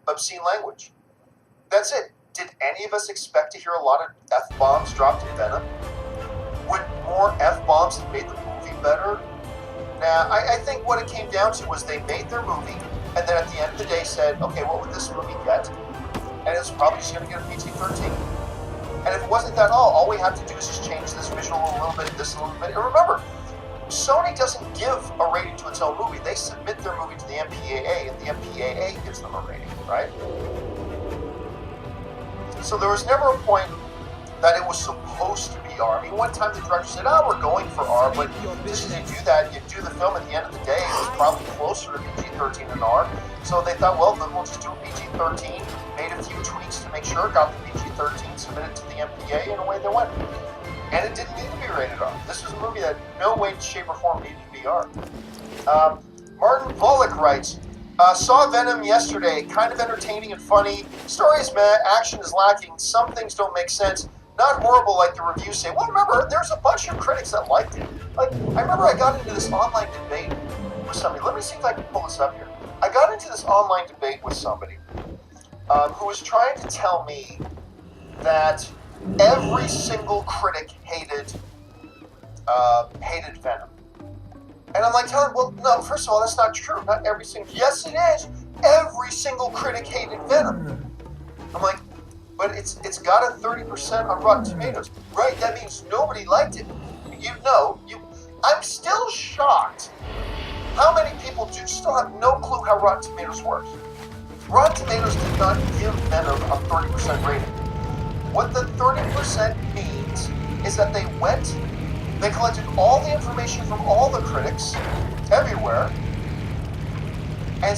obscene language. That's it. Did any of us expect to hear a lot of F-bombs dropped in Venom? Would more F-bombs have made the movie better? Nah, I think what it came down to was they made their movie, and then at the end of the day said, okay, what would this movie get? And it's probably just going to get a PG-13. And if it wasn't that all we have to do is just change this visual a little bit, this a little bit. And remember, Sony doesn't give a rating to its own movie. They submit their movie to the MPAA, and the MPAA gives them a rating, right? So there was never a point that it was supposed to be R. I mean, one time the director said, we're going for R, but just as you do that, you do the film at the end of the day, it was probably closer to PG-13 than R. So they thought, well, then we'll just do a PG-13, made a few tweaks to make sure it got the PG-13, submitted to the MPA, and away they went. And it didn't need to be rated R. This was a movie that no way, shape, or form needed to be R. Martin Volek writes, saw Venom yesterday, kind of entertaining and funny. Story is meh, action is lacking, some things don't make sense. Not horrible like the reviews say. Well, remember, there's a bunch of critics that liked it. Like, I remember I got into this online debate with somebody. Let me see if I can pull this up here. I got into this online debate with somebody who was trying to tell me that every single critic hated Venom. And I'm like telling him, well, no, first of all, that's not true. Not every single... Yes, it is. Every single critic hated Venom. I'm like, but it's got a 30% on Rotten Tomatoes. Right, that means nobody liked it. I'm still shocked how many people do still have no clue how Rotten Tomatoes works. Rotten Tomatoes did not give Venom a 30% rating. What the 30% means is that they collected all the information from all the critics everywhere and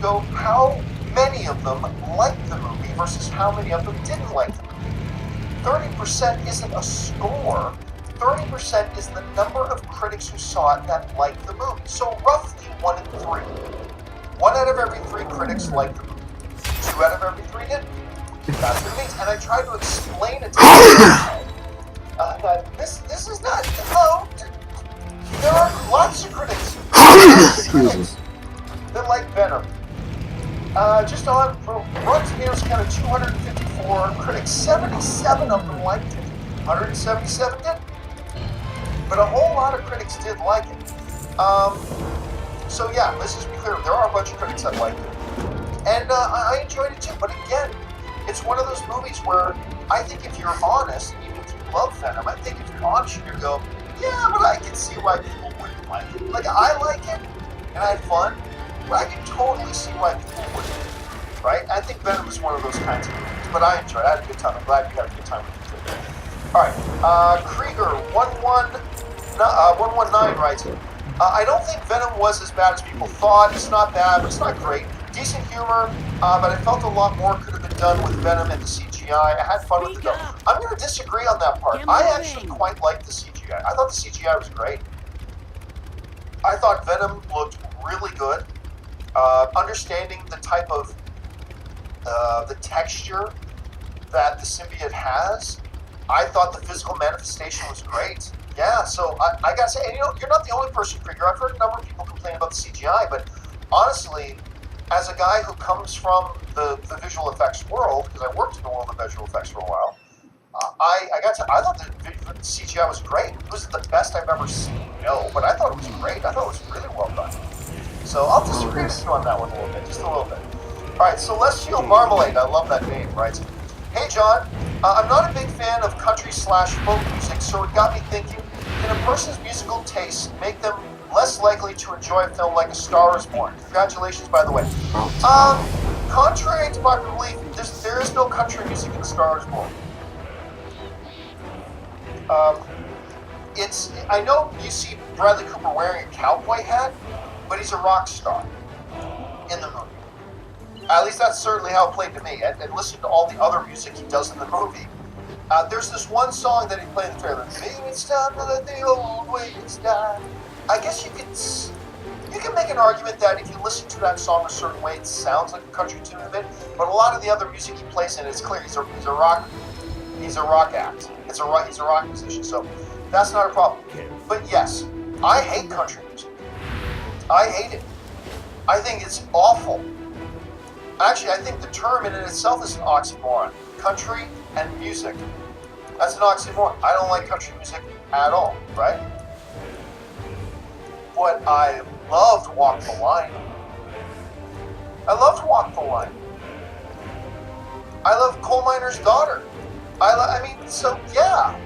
go, how many of them liked the movie versus how many of them didn't like the movie. 30% isn't a score. 30% is the number of critics who saw it that liked the movie. So roughly 1 in 3. 1 out of every 3 critics liked the movie. 2 out of every 3 didn't. That's what it means. And I tried to explain it to them. This is not... Hello. There are lots of critics. That like Venom. Just on Rotten Tomatoes counted 254 critics. 77 of them liked it. 177 didn't. But a whole lot of critics did like it. So yeah, let's just be clear. There are a bunch of critics that liked it. And I enjoyed it too. But again, it's one of those movies where I think if you're honest, even if you love Venom, I think if you're honest, you go, yeah, but I can see why people wouldn't like it. Like, I like it, and I had fun, but I can totally see why people wouldn't. Right? I think Venom is one of those kinds of movies. But I enjoyed it. I had a good time. I'm glad you had a good time with it too. Alright, Krieger 119 writes, I don't think Venom was as bad as people thought. It's not bad, but it's not great. Decent humor, but I felt a lot more could have been done with Venom and the CGI. I had fun with it though. I'm going to disagree on that part. I actually quite liked the CGI. I thought the CGI was great. I thought Venom looked really good. Understanding the type of the texture that the symbiote has, I thought the physical manifestation was great. Yeah, so I gotta say, and you're not the only person, Krieger. I've heard a number of people complain about the CGI, but honestly, as a guy who comes from the visual effects world, because I worked in the world of visual effects for a while, I thought the CGI was great. Was it the best I've ever seen? No, but I thought it was great. I thought it was really well done. So I'll disagree with you on that one a little bit, just a little bit. Alright, Celestial Marmalade, I love that name, right? Hey John, I'm not a big fan of country/folk music, so it got me thinking, can a person's musical tastes make them less likely to enjoy a film like A Star is Born? Congratulations, by the way. Contrary to popular belief, there is no country music in A Star is Born. I know you see Bradley Cooper wearing a cowboy hat, but he's a rock star in the movie. At least that's certainly how it played to me. And listen to all the other music he does in the movie. There's this one song that he played in the trailer. Maybe it's time to let the old ways die. I guess you can make an argument that if you listen to that song a certain way, it sounds like a country tune a bit. But a lot of the other music he plays in, it's clear he's a rock act. He's a rock musician. So that's not a problem. But yes, I hate country music. I hate it. I think it's awful. Actually, I think the term in itself is an oxymoron. Country and music. That's an oxymoron. I don't like country music at all, right? But I loved Walk the Line. I loved Walk the Line. I love Coal Miner's Daughter. I mean, so yeah,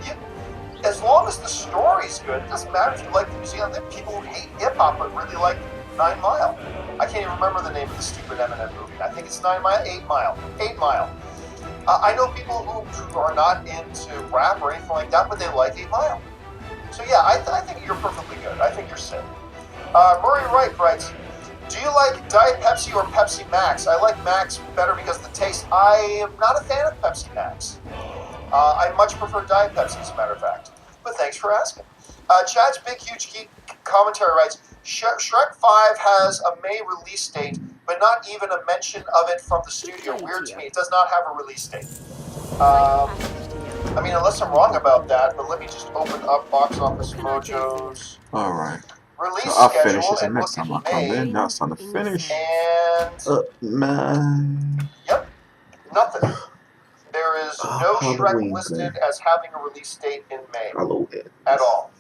as long as the story's good, it doesn't matter if you like the music. There are people who hate hip hop but really like 9 Mile. I can't even remember the name of the stupid Eminem movie. I think it's 9 Mile, 8 Mile, 8 Mile. I know people who are not into rap or anything like that, but they like 8 Mile. So yeah, I think you're perfectly good. I think you're sick. Murray Wright writes, do you like Diet Pepsi or Pepsi Max? I like Max better because of the taste. I am not a fan of Pepsi Max. I much prefer Diet Pepsi, as a matter of fact. But thanks for asking. Chad's Big Huge Geek commentary writes, Shrek 5 has a May release date, but not even a mention of it from the studio. Weird to me. It does not have a release date. I mean, unless I'm wrong about that, but let me just open up Box Office Mojo's Alright. release So I'll finish schedule this, and and next look time I at come May. in, now it's time to finish. And Man. yep, nothing. There is no Shrek Halloween listed thing. as having a release date in May Halloween. at all.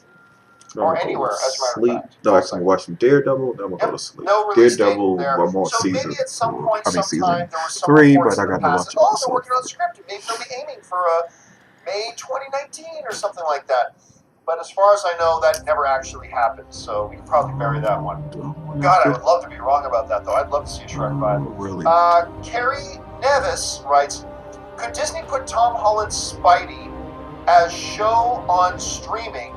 Or I'm gonna anywhere, go to as a matter of sleep. fact. No, actually, I'm watching Daredevil. Then I'm gonna go to sleep. No release date Daredevil, there. one more So season. maybe at some point, I mean, sometime, season there was some 3, reports but I in the gotta past watch that, oh, they're episode working on 4. the script. Maybe they'll be aiming for May 2019 or something like that. But as far as I know, that never actually happened. So we can probably bury that one. God, I would love to be wrong about that, though. I'd love to see a Shrek 5. Really? Carrie Nevis writes, could Disney put Tom Holland's Spidey as show on streaming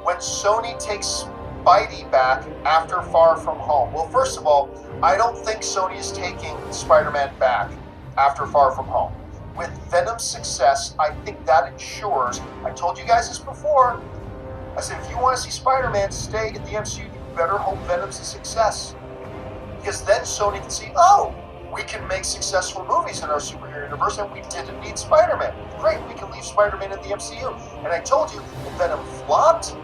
when Sony takes Spidey back after Far From Home? Well, first of all, I don't think Sony is taking Spider-Man back after Far From Home. With Venom's success, I think that ensures, I told you guys this before, I said, if you want to see Spider-Man stay in the MCU, you better hope Venom's a success. Because then Sony can see, oh, we can make successful movies in our superhero universe and we didn't need Spider-Man. Great, we can leave Spider-Man in the MCU. And I told you, if Venom flopped,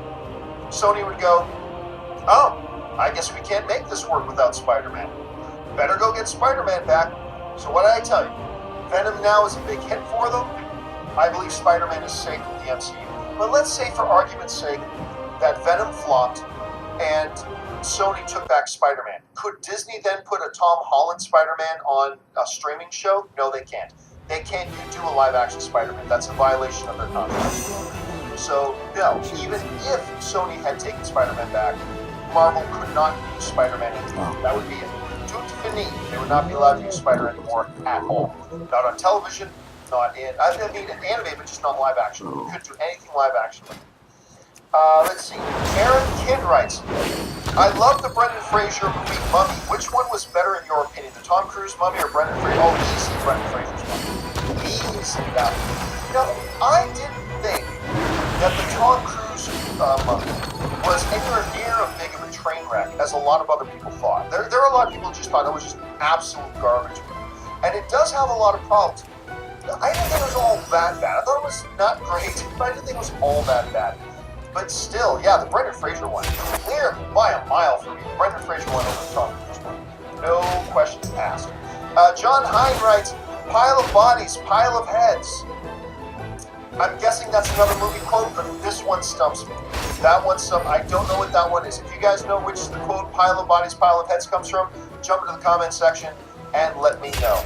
Sony would go, oh, I guess we can't make this work without Spider-Man. Better go get Spider-Man back. So what did I tell you? Venom now is a big hit for them. I believe Spider-Man is safe in the MCU. But let's say, for argument's sake, that Venom flopped and Sony took back Spider-Man. Could Disney then put a Tom Holland Spider-Man on a streaming show? No, they can't. They can't do a live-action Spider-Man. That's a violation of their contract. So, no, even if Sony had taken Spider-Man back, Marvel could not use Spider-Man anymore. That would be it. Tout fini. They would not be allowed to use Spider-Man anymore at all. Not on television, not in... I mean, in anime, but just not live action. You couldn't do anything live action with it. Let's see. Aaron Kidd writes, I love the Brendan Fraser movie Mummy. Which one was better in your opinion? The Tom Cruise Mummy or Brendan Fraser? Oh, easy Brendan Fraser's Mummy. Easy that one. You know, I didn't think that the Tom Cruise Mummy was anywhere near as big of a train wreck as a lot of other people thought. There are a lot of people who just thought it was just absolute garbage. And it does have a lot of problems. I didn't think it was all that bad. I thought it was not great, but I didn't think it was all that bad. But still, yeah, the Brendan Fraser one, clear by a mile for me. Brendan Fraser one over the Tom Cruise one. No questions asked. John Hine writes, pile of bodies, pile of heads. I'm guessing that's another movie quote, but this one stumps me. That one I don't know what that one is. If you guys know which the quote, pile of bodies, pile of heads comes from, jump into the comment section and let me know.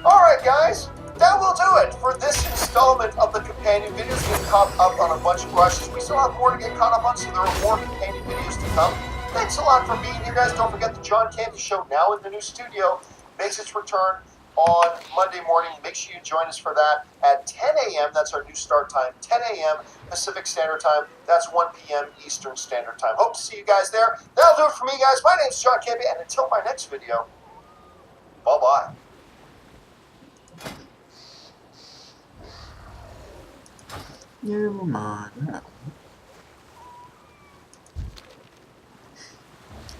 Alright guys, that will do it for this installment of the companion videos. Get caught up on a bunch of questions. We still have more to get caught up on, so there are more companion videos to come. Thanks a lot for being here, guys. Don't forget the John Candy Show, now in the new studio, makes its return on Monday morning. Make sure you join us for that at 10 a.m. That's our new start time, 10 a.m. Pacific Standard Time. That's 1 p.m. Eastern Standard Time. Hope to see you guys there. That'll do it for me, guys. My name's John Candy, and until my next video, bye-bye. Never mind that.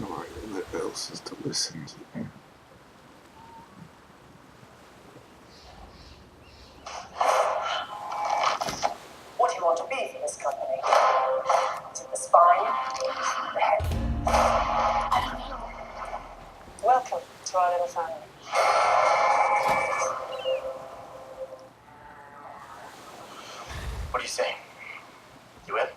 Alright, what else is to listen to? What do you want to be for this company? Is it the spine? The head? I don't know. Welcome to our little family. What do you say? You in?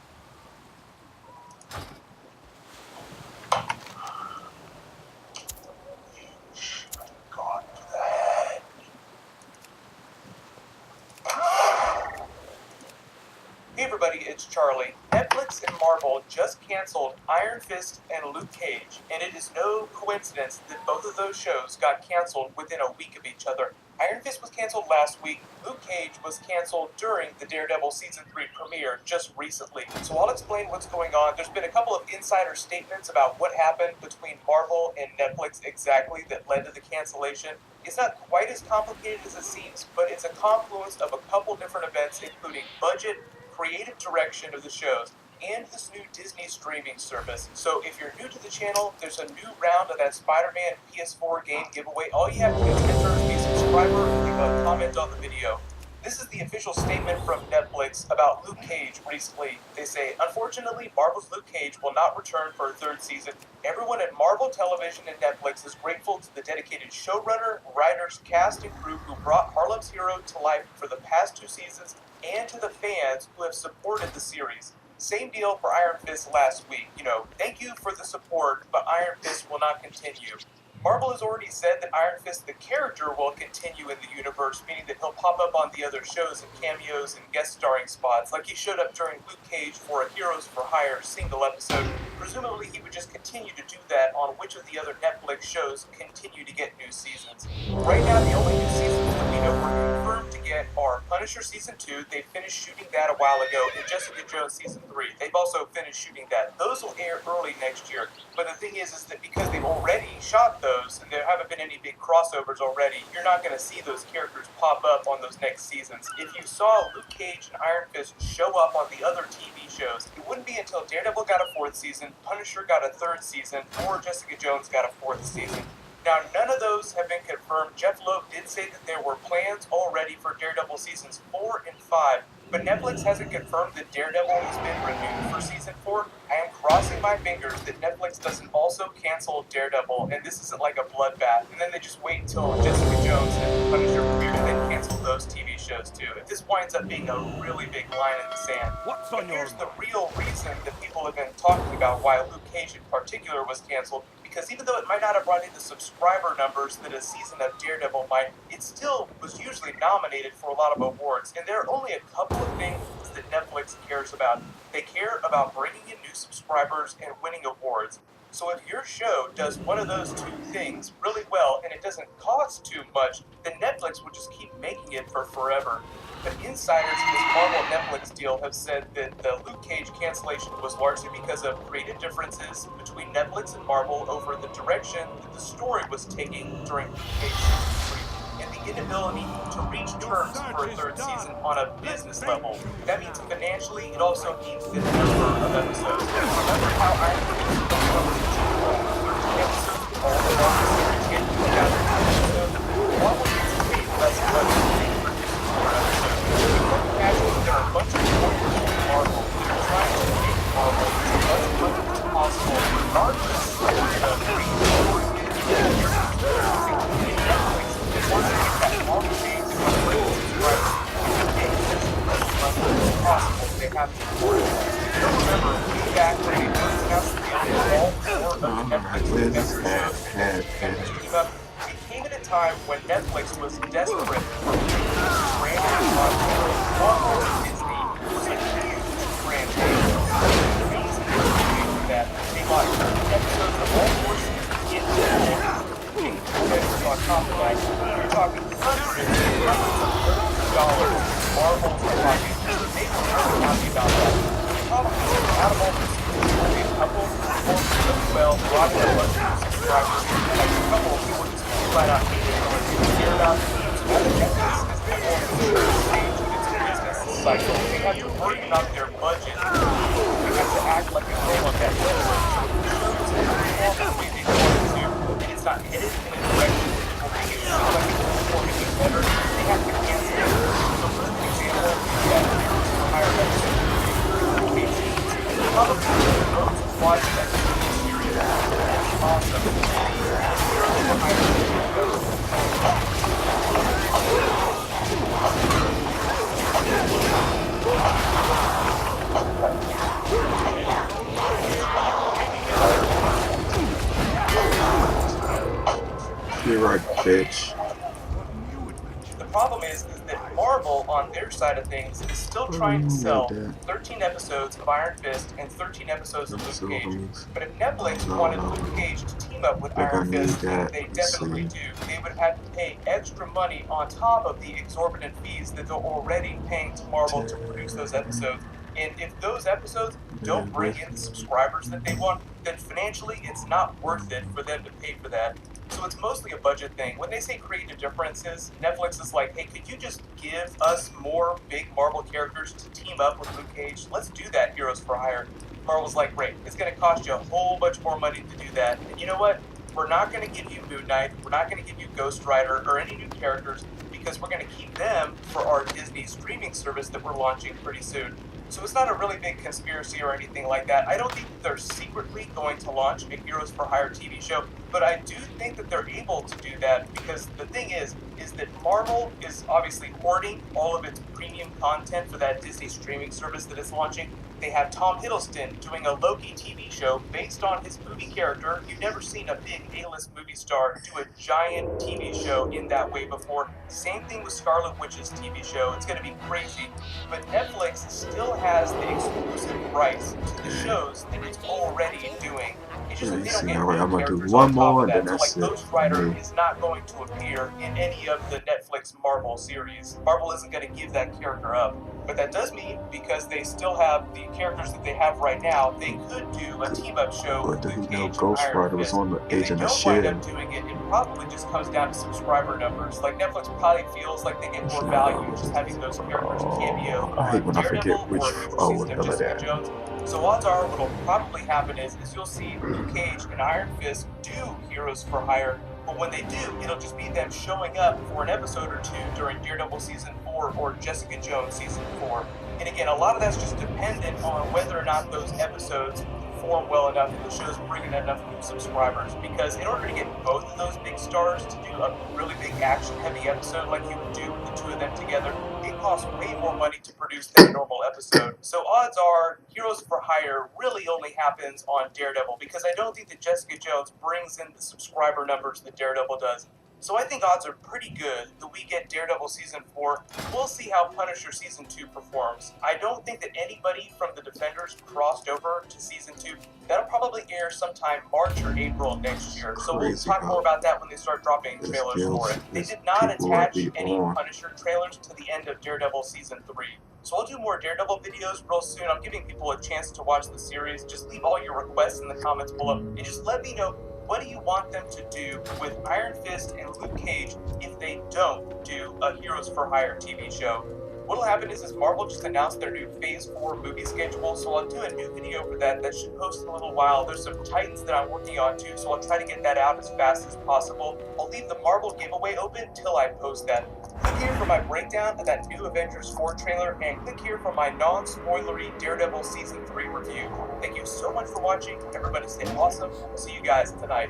everybody, it's Charlie. Netflix and Marvel just canceled Iron Fist and Luke Cage, and it is no coincidence that both of those shows got canceled within a week of each other. Iron Fist was canceled last week, Luke Cage was canceled during the Daredevil Season 3 premiere just recently. So I'll explain what's going on. There's been a couple of insider statements about what happened between Marvel and Netflix exactly that led to the cancellation. It's not quite as complicated as it seems, but it's a confluence of a couple different events, including budget, creative direction of the shows, and this new Disney streaming service. So if you're new to the channel, there's a new round of that Spider-Man PS4 game giveaway. All you have to do is enter, be a subscriber, and leave a comment on the video. This is the official statement from Netflix about Luke Cage recently. They say, unfortunately, Marvel's Luke Cage will not return for a third season. Everyone at Marvel Television and Netflix is grateful to the dedicated showrunner, writers, cast, and crew who brought Harlem's hero to life for the past 2 seasons, and to the fans who have supported the series. Same deal for Iron Fist last week. Thank you for the support, but Iron Fist will not continue. Marvel has already said that Iron Fist, the character, will continue in the universe, meaning that he'll pop up on the other shows in cameos and guest starring spots, like he showed up during Luke Cage for a Heroes for Hire single episode. Presumably, he would just continue to do that on which of the other Netflix shows continue to get new seasons. Right now, the only new seasons that we know we're confirmed to get are Punisher Season 2. They finished shooting that a while ago, and Jessica Jones Season 3. They've also finished shooting that. Those will air early next year. But the thing is that because they've already shot those, and there haven't been any big crossovers already, you're not going to see those characters pop up on those next seasons. If you saw Luke Cage and Iron Fist show up on the other TV shows, it wouldn't be until Daredevil got a 4th season, Punisher got a 3rd season, or Jessica Jones got a 4th season. Now, none of those have been confirmed. Jeff Loeb did say that there were plans already for Daredevil Seasons 4 and 5, but Netflix hasn't confirmed that Daredevil has been renewed for Season 4. I am crossing my fingers that Netflix doesn't also cancel Daredevil, and this isn't like a bloodbath, and then they just wait until Jessica Jones and Punisher premiere and then cancel those TV shows too. If this winds up being a really big line in the sand. But here's the real reason that people have been talking about why Luke Cage in particular was canceled. Because even though it might not have brought in the subscriber numbers that a season of Daredevil might, it still was usually nominated for a lot of awards. And there are only a couple of things that Netflix cares about. They care about bringing in new subscribers and winning awards. So if your show does one of those 2 things really well and it doesn't cost too much, then Netflix will just keep making it for forever. But insiders in this Marvel Netflix deal have said that the Luke Cage cancellation was largely because of creative differences between Netflix and Marvel over the direction that the story was taking during Luke Cage Season 3, and the inability to reach terms for a 3rd season on a business level. That means financially, it also means the number of episodes. Remember how Iron Fist was from 13 episodes, all the Marvel series get together in an episode? Marvel needs to pay less money for more episodes. There are a bunch of warriors in Marvel that are trying to make Marvel as much money as possible, regardless of the including Netflix, that wants to get that Marvel base of subscribers and make as much money as possible. They have to afford it. You'll remember way back when they first announced the deal with all 4 of the Netflix member shows teaming up, it came at a time when Netflix was desperate for branded content. Marvel and Disney was a huge franchise. The reason they were that they bought 30 episodes of all 4 seasons in on top of that. You're talking hundreds and hundreds of millions of dollars. Marvel's talking. They were really happy about that. The problem is that out of all the seasons, only a couple performed really well, brought in a bunch of new subscribers, and like a couple of people just flat out hated it or didn't care about it. So now that Netflix is at a more mature stage of its business cycle, they have to burden up their budget. They have to act like a grown on that list. The show is not performing the way they want it to, and it's not headed in a direction that will make it seem like it's performing it better. They have to cancel it. So for example, that Heroes for Hire episode probably the most watched episode of the series. It's awesome. Heroes for Hire You're right, bitch. The problem is that Marvel, on their side of things, is still I trying to don't sell like that. 13 episodes of Iron Fist and 13 episodes of That's Luke over Cage. me. But if Netflix No, wanted no, Luke no. Cage to team up with I think I Iron need Fist, and that. they Let's definitely see. do, they would have to pay extra money on top of the exorbitant fees that they're already paying to Marvel to produce those episodes. And if those episodes don't bring in the subscribers that they want, then financially it's not worth it for them to pay for that. So it's mostly a budget thing. When they say creative differences, Netflix is like, hey, could you just give us more big Marvel characters to team up with Luke Cage? Let's do that, Heroes for Hire. Marvel's like, great, it's going to cost you a whole bunch more money to do that. And you know what? We're not going to give you Moon Knight. We're not going to give you Ghost Rider or any new characters because we're going to keep them for our Disney streaming service that we're launching pretty soon. So it's not a really big conspiracy or anything like that. I don't think that they're secretly going to launch a Heroes for Hire TV show, but I do think that they're able to do that because the thing is that Marvel is obviously hoarding all of its premium content for that Disney streaming service that it's launching. They have Tom Hiddleston doing a Loki TV show based on his movie character. You've never seen a big A-list movie star do a giant TV show in that way before. Same thing with Scarlet Witch's TV show. It's going to be crazy. But Netflix still has the exclusive rights to the shows that it's already doing. It's just that they don't get Alright, new I'm gonna do characters one on top more of and then that. So like that's it Ghost for Rider me. is not going to appear in any of the Netflix Marvel series. Marvel isn't going to give that character up. But that does mean, because they still have the characters that they have right now, they could do a team-up show But with did Luke he know Cage and Ghost Iron Rider was Fist. on the If they Agent of don't wind Shield? up doing it, it probably just comes down to subscriber numbers. Like, Netflix probably feels like they get more value just having those characters cameo I hate on when I forget Daredevil which or a new season of hell of Jessica that. Jones. So odds are what'll probably happen is you'll see Luke Cage and Iron Fist do Heroes for Hire, but when they do, it'll just be them showing up for an episode or two during Daredevil Season 4 or Jessica Jones Season 4. And again, a lot of that's just dependent on whether or not those episodes perform well enough and the show's bringing enough new subscribers. Because in order to get both of those big stars to do a really big action-heavy episode like you would do with the two of them together, it costs way more money to produce than a normal episode. So odds are Heroes for Hire really only happens on Daredevil, because I don't think that Jessica Jones brings in the subscriber numbers that Daredevil does. So I think odds are pretty good that we get Daredevil Season 4. We'll see how Punisher Season 2 performs. I don't think that anybody from the Defenders crossed over to Season 2. That'll probably air sometime March or April next year. So we'll Crazy talk more how about that when they start dropping this trailers for it. They this did not people will attach be any on. Punisher trailers to the end of Daredevil Season 3. So I'll do more Daredevil videos real soon. I'm giving people a chance to watch the series. Just leave all your requests in the comments below and just let me know, what do you want them to do with Iron Fist and Luke Cage if they don't do a Heroes for Hire TV show? What'll happen is Marvel just announced their new Phase 4 movie schedule, so I'll do a new video for that. That should post in a little while. There's some Titans that I'm working on too, so I'll try to get that out as fast as possible. I'll leave the Marvel giveaway open till I post that. Click here for my breakdown of that new Avengers 4 trailer, and click here for my non-spoilery Daredevil Season 3 review. Thank you so much for watching. Everybody stay awesome. We'll see you guys tonight.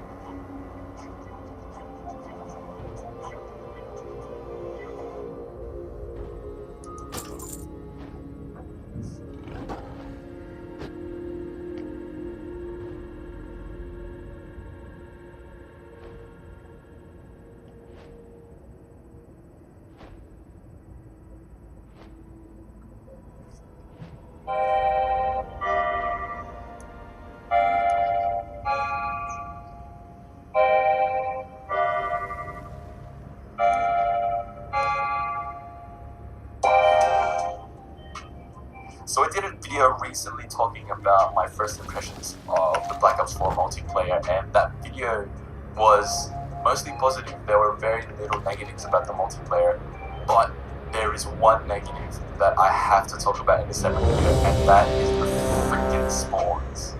So I did a video recently talking about my first impressions of the Black Ops 4 multiplayer, and that video was mostly positive. There were very little negatives about the multiplayer, but there is one negative that I have to talk about in a separate video, and that is the freaking spawns.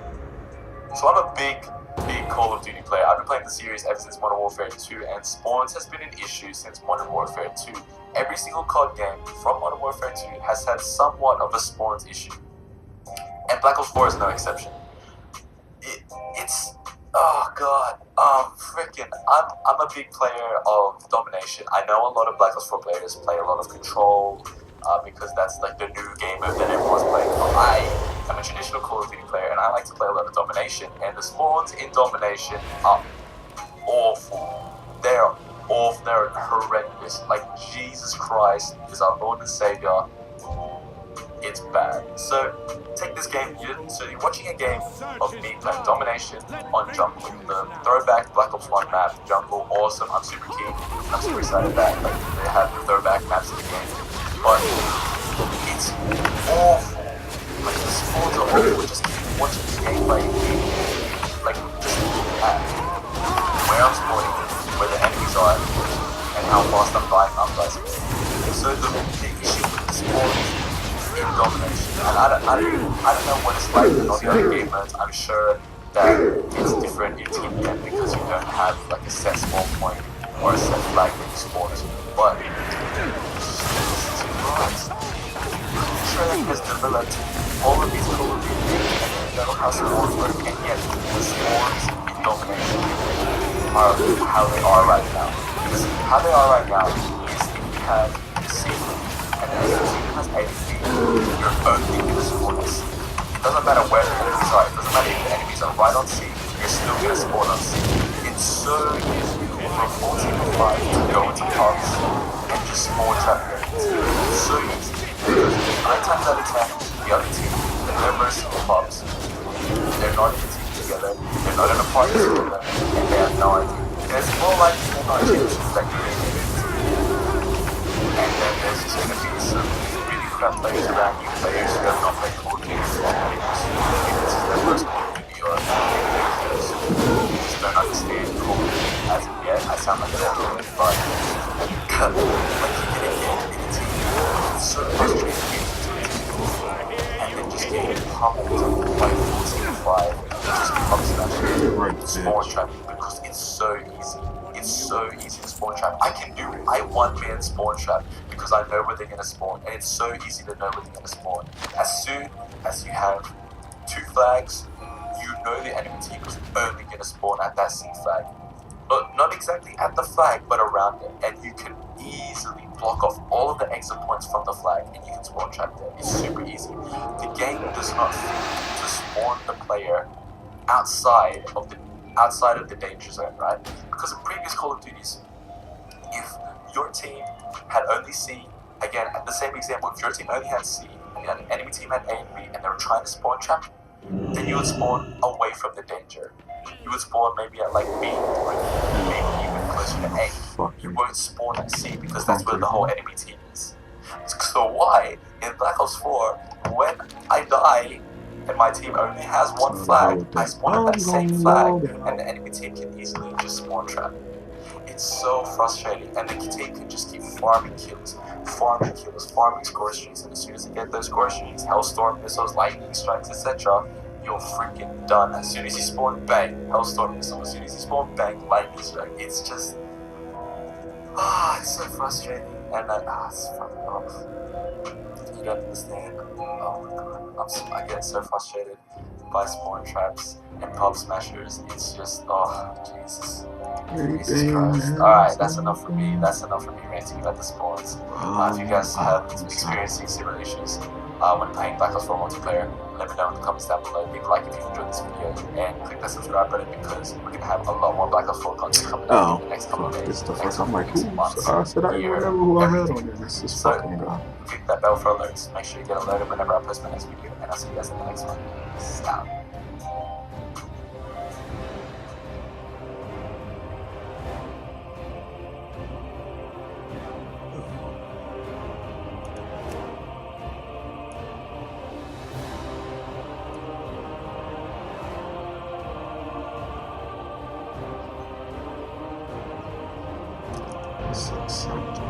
So I'm a big Call of Duty player. I've been playing the series ever since Modern Warfare 2, and spawns has been an issue since Modern Warfare 2. Every single COD game from Modern Warfare 2 has had somewhat of a spawns issue, and Black Ops 4 is no exception. It's oh god, I'm a big player of domination. I know a lot of Black Ops 4 players play a lot of control because that's like the new game mode that everyone's playing. But I am a traditional Call of Duty player, and I like to play a lot of domination. And the spawns in domination are awful. They're awful, they're horrendous. Like, Jesus Christ is our Lord and Savior. It's bad. So take this game. So you're watching a game of me playing domination on jungle. The throwback Black Ops 1 map, jungle, awesome. I'm super keen. I'm super excited that like they have the throwback maps in the game. But it's awful. Like the spawns are awful. Just keep watching the gameplay. Like just look at where I'm spawning, where the enemies are, and how fast I'm dying up guys. So the issue with the spawns in domination, and I don't know what it's like in all the other game modes. I'm sure that it's different in TDM because you don't have like a set spawn point or a set flag when you spawn. But Jesus Christ, Treyarch has developed all of these Call of Duty and you know how spawns work, and yet the spawns in domination are how they are right now. Because how they are right now is if you have C and then the team has ADC, you're only going to spawn on C. It doesn't matter where the enemies are, it doesn't matter if the enemies are right on C, you're still going to spawn on C. It's so easy for a 14 or 5 to go into pubs and just spawn trap enemies. It's so easy. Because 9 times out of 10, the other team, the members of pubs, they're not in a team together, they're not in a party together, and they have no idea. There's more likely than not chances that you're in a team. And then there's just going to be some really crap players around you, players who have not played Call of Duty for long, maybe this is their first Call of Duty or players who just don't understand Call of Duty as of yet. I sound like an old man, but like you're getting in a team, it's so frustrating getting into a team, and then just getting pummeled by 14-5, just pump smashing, spawn trapping, because it's so easy. It's so easy to spawn trap. I one-man spawn trap because I know where they're going to spawn, and it's so easy to know where they're going to spawn. As soon as you have 2 flags, you know the enemy team is only going to spawn at that C flag. But not exactly at the flag, but around it, and you can easily block off all of the exit points from the flag, and you can spawn trap there. It's super easy. The game does not think to spawn the player outside of the danger zone, right? Because in previous Call of Duties, if your team had only C, again, at the same example, if your team only had C and the enemy team had A and B and they were trying to spawn trap, then you would spawn away from the danger. You would spawn maybe at like B or maybe even closer to A. You won't spawn at C because that's where the whole enemy team is. So why, in Black Ops 4, when I die, and my team only has 1 flag, I spawn at that same flag, and the enemy team can easily just spawn trap. It's so frustrating, and the team can just keep farming kills, farming score streaks, and as soon as they get those score streaks, Hellstorm missiles, lightning strikes, etc., you're freaking done. As soon as you spawn, bang, Hellstorm missile. As soon as you spawn, bang, lightning strike. It's just, it's so frustrating, and it's fucking off. You don't understand. Oh my god, I get so frustrated by spawn traps and pub smashers. It's just, Jesus. Jesus Christ. Alright, that's enough for me. That's enough for me ranting about the spawns. If you guys have experiencing similar issues when playing Black Ops 4 multiplayer, let me know in the comments down below. Leave a like if you enjoyed this video and click that subscribe button because we're gonna have a lot more Black Ops 4 content coming up in the next couple of days, next couple of weeks, months, I said I year, remember who I had everything. on this. Is So, fucking God. click that bell for alerts. Make sure you get alerted whenever I post my next video, and I'll see you guys in the next one. Peace out. Something.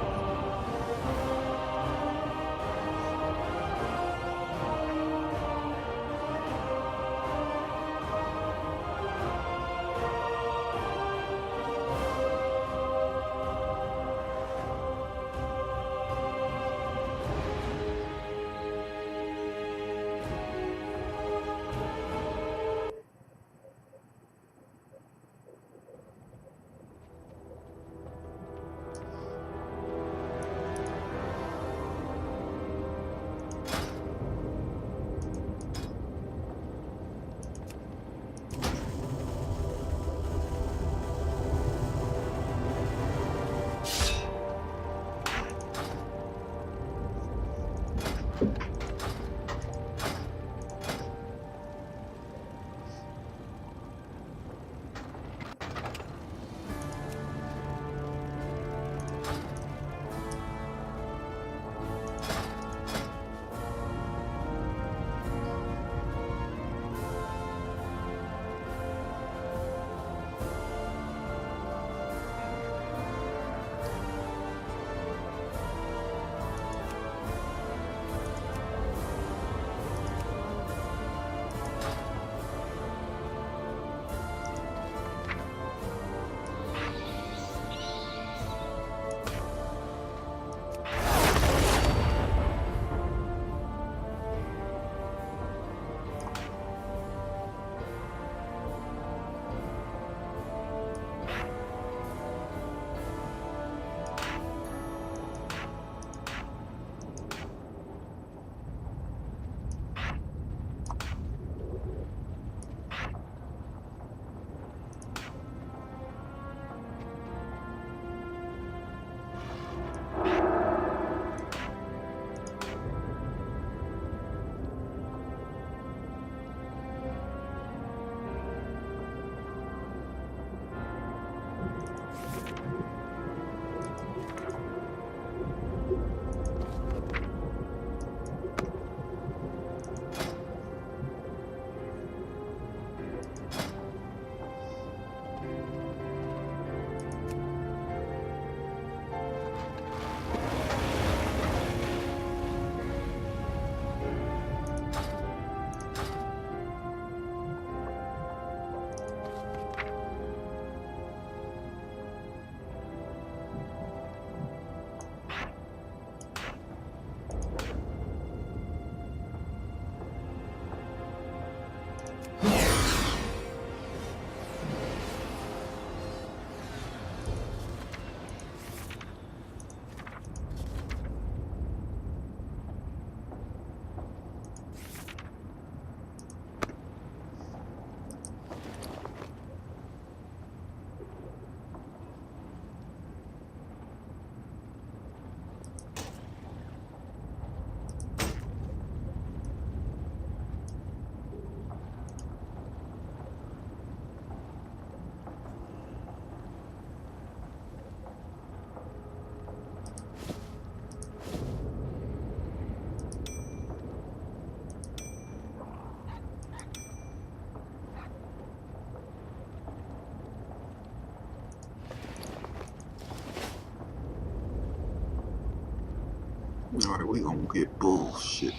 Alright, we gonna get bullshit.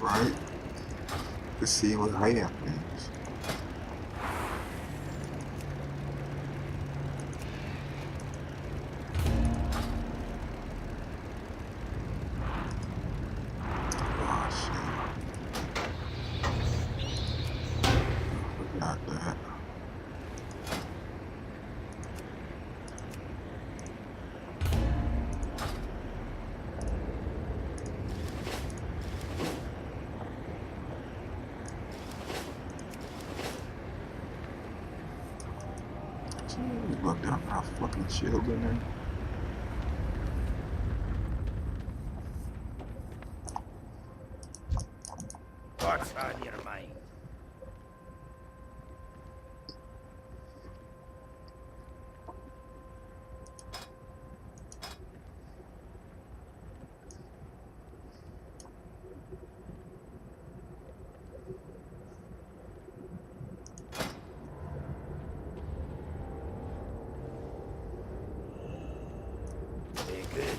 Alright. Let's see what happens. Oh shit. Forgot that. Look down our fucking shield in there. What's on your mind? Very good.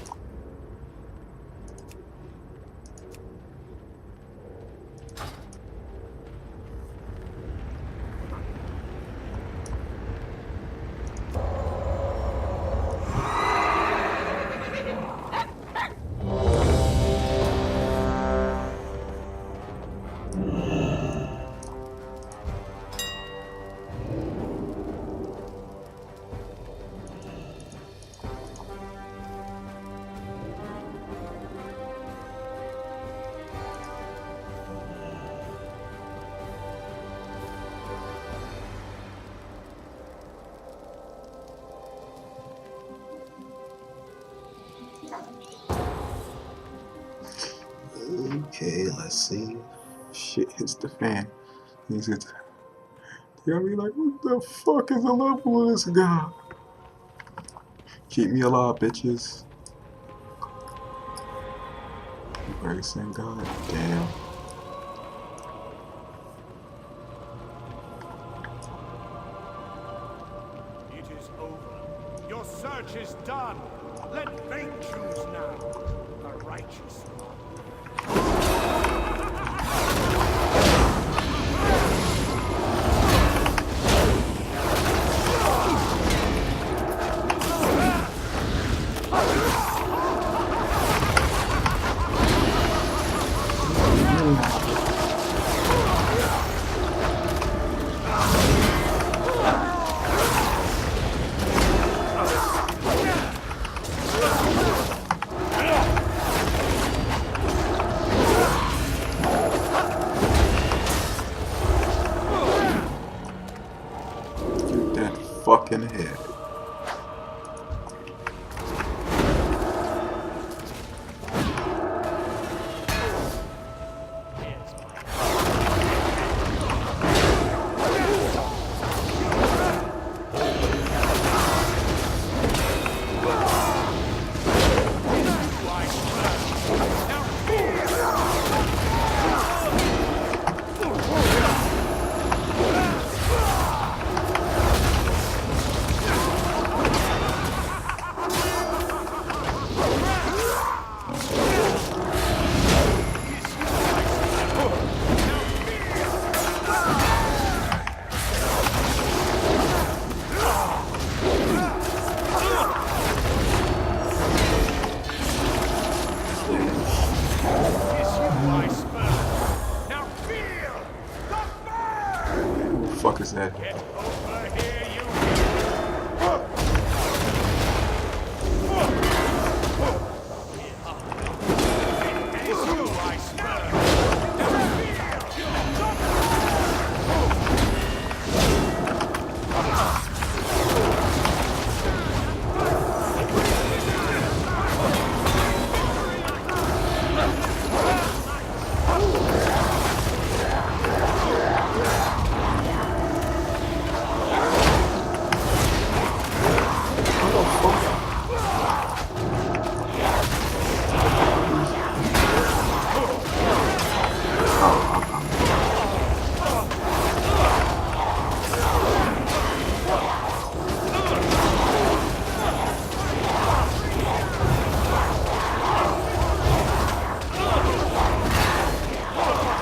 Okay, let's see. Shit hits the fan. He's it. You gotta be like, what the fuck is the level of this guy? Keep me alive, bitches. Embracing God. Damn. It is over. Your search is done. Let fate choose now. The righteous one.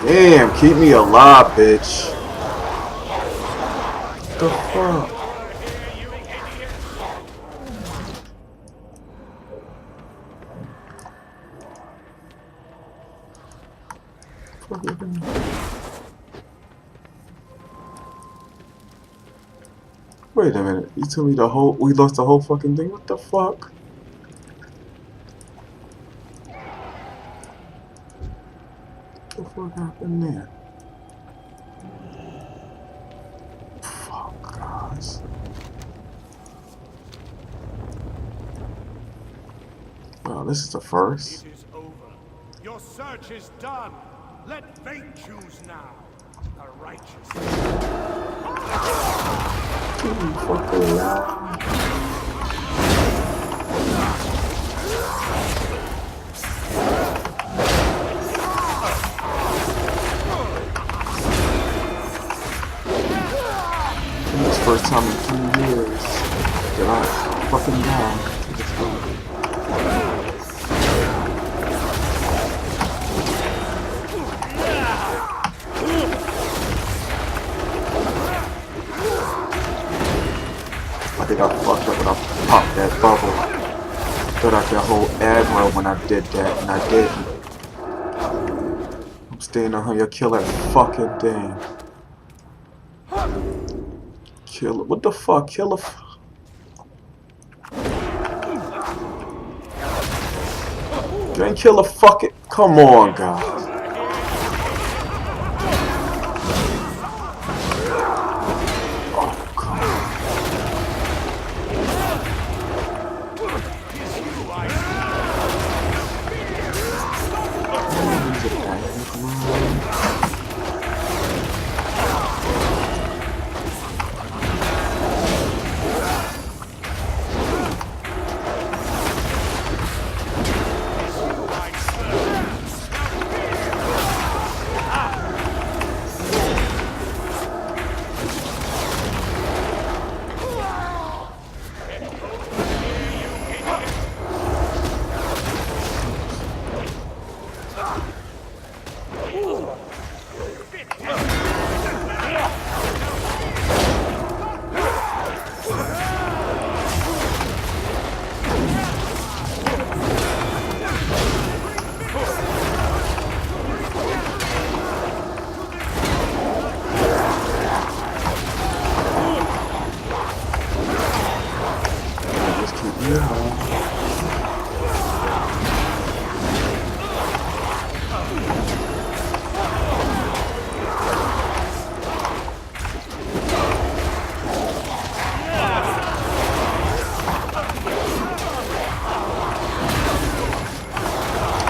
Damn, keep me alive, bitch. What the fuck? Wait a minute. You told me we lost the whole fucking thing? What the fuck? What the fuck happened there? Fuck, guys. Well, this is the first. It is over. Your search is done. Let fate choose now. The righteous. Fucking loud. This first time in 2 years that I fucking died to this movie. I think I fucked up when I popped that bubble. Thought I could hold aggro when I did that, and I didn't. I'm staying on here, kill that fucking thing. Kill it. What the fuck? Kill a. You ain't kill a fucking. Come on, guys. Oh, come on.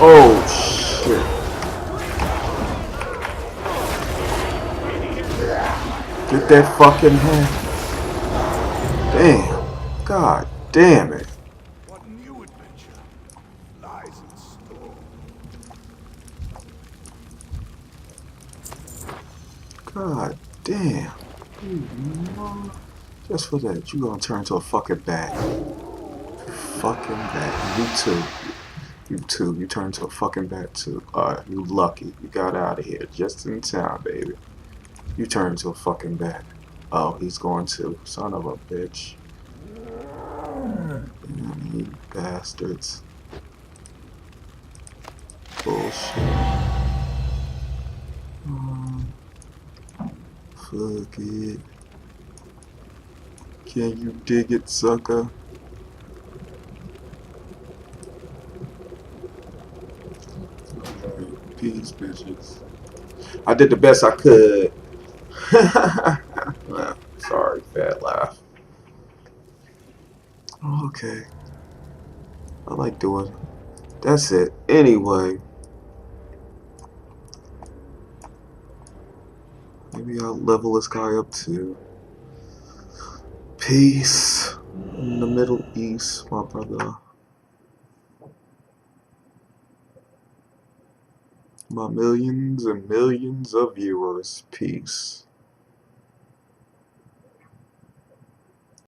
Oh shit. Get that fucking hand. Damn. God damn it. What new adventure lies in store? God damn. Just for that, you gonna turn into a fucking bat. Fucking bat. You too. You too. You turned into a fucking bat too. You lucky. You got out of here just in time, baby. You turned into a fucking bat. Oh, he's going to. Son of a bitch. You bastards. Bullshit. Fuck it. Can you dig it, sucker? Peace, bitches. I did the best I could. Sorry, bad laugh. Okay. I like doing. That's it. Anyway. Maybe I'll level this guy up too. Peace in the Middle East, my brother. My millions and millions of viewers. Peace.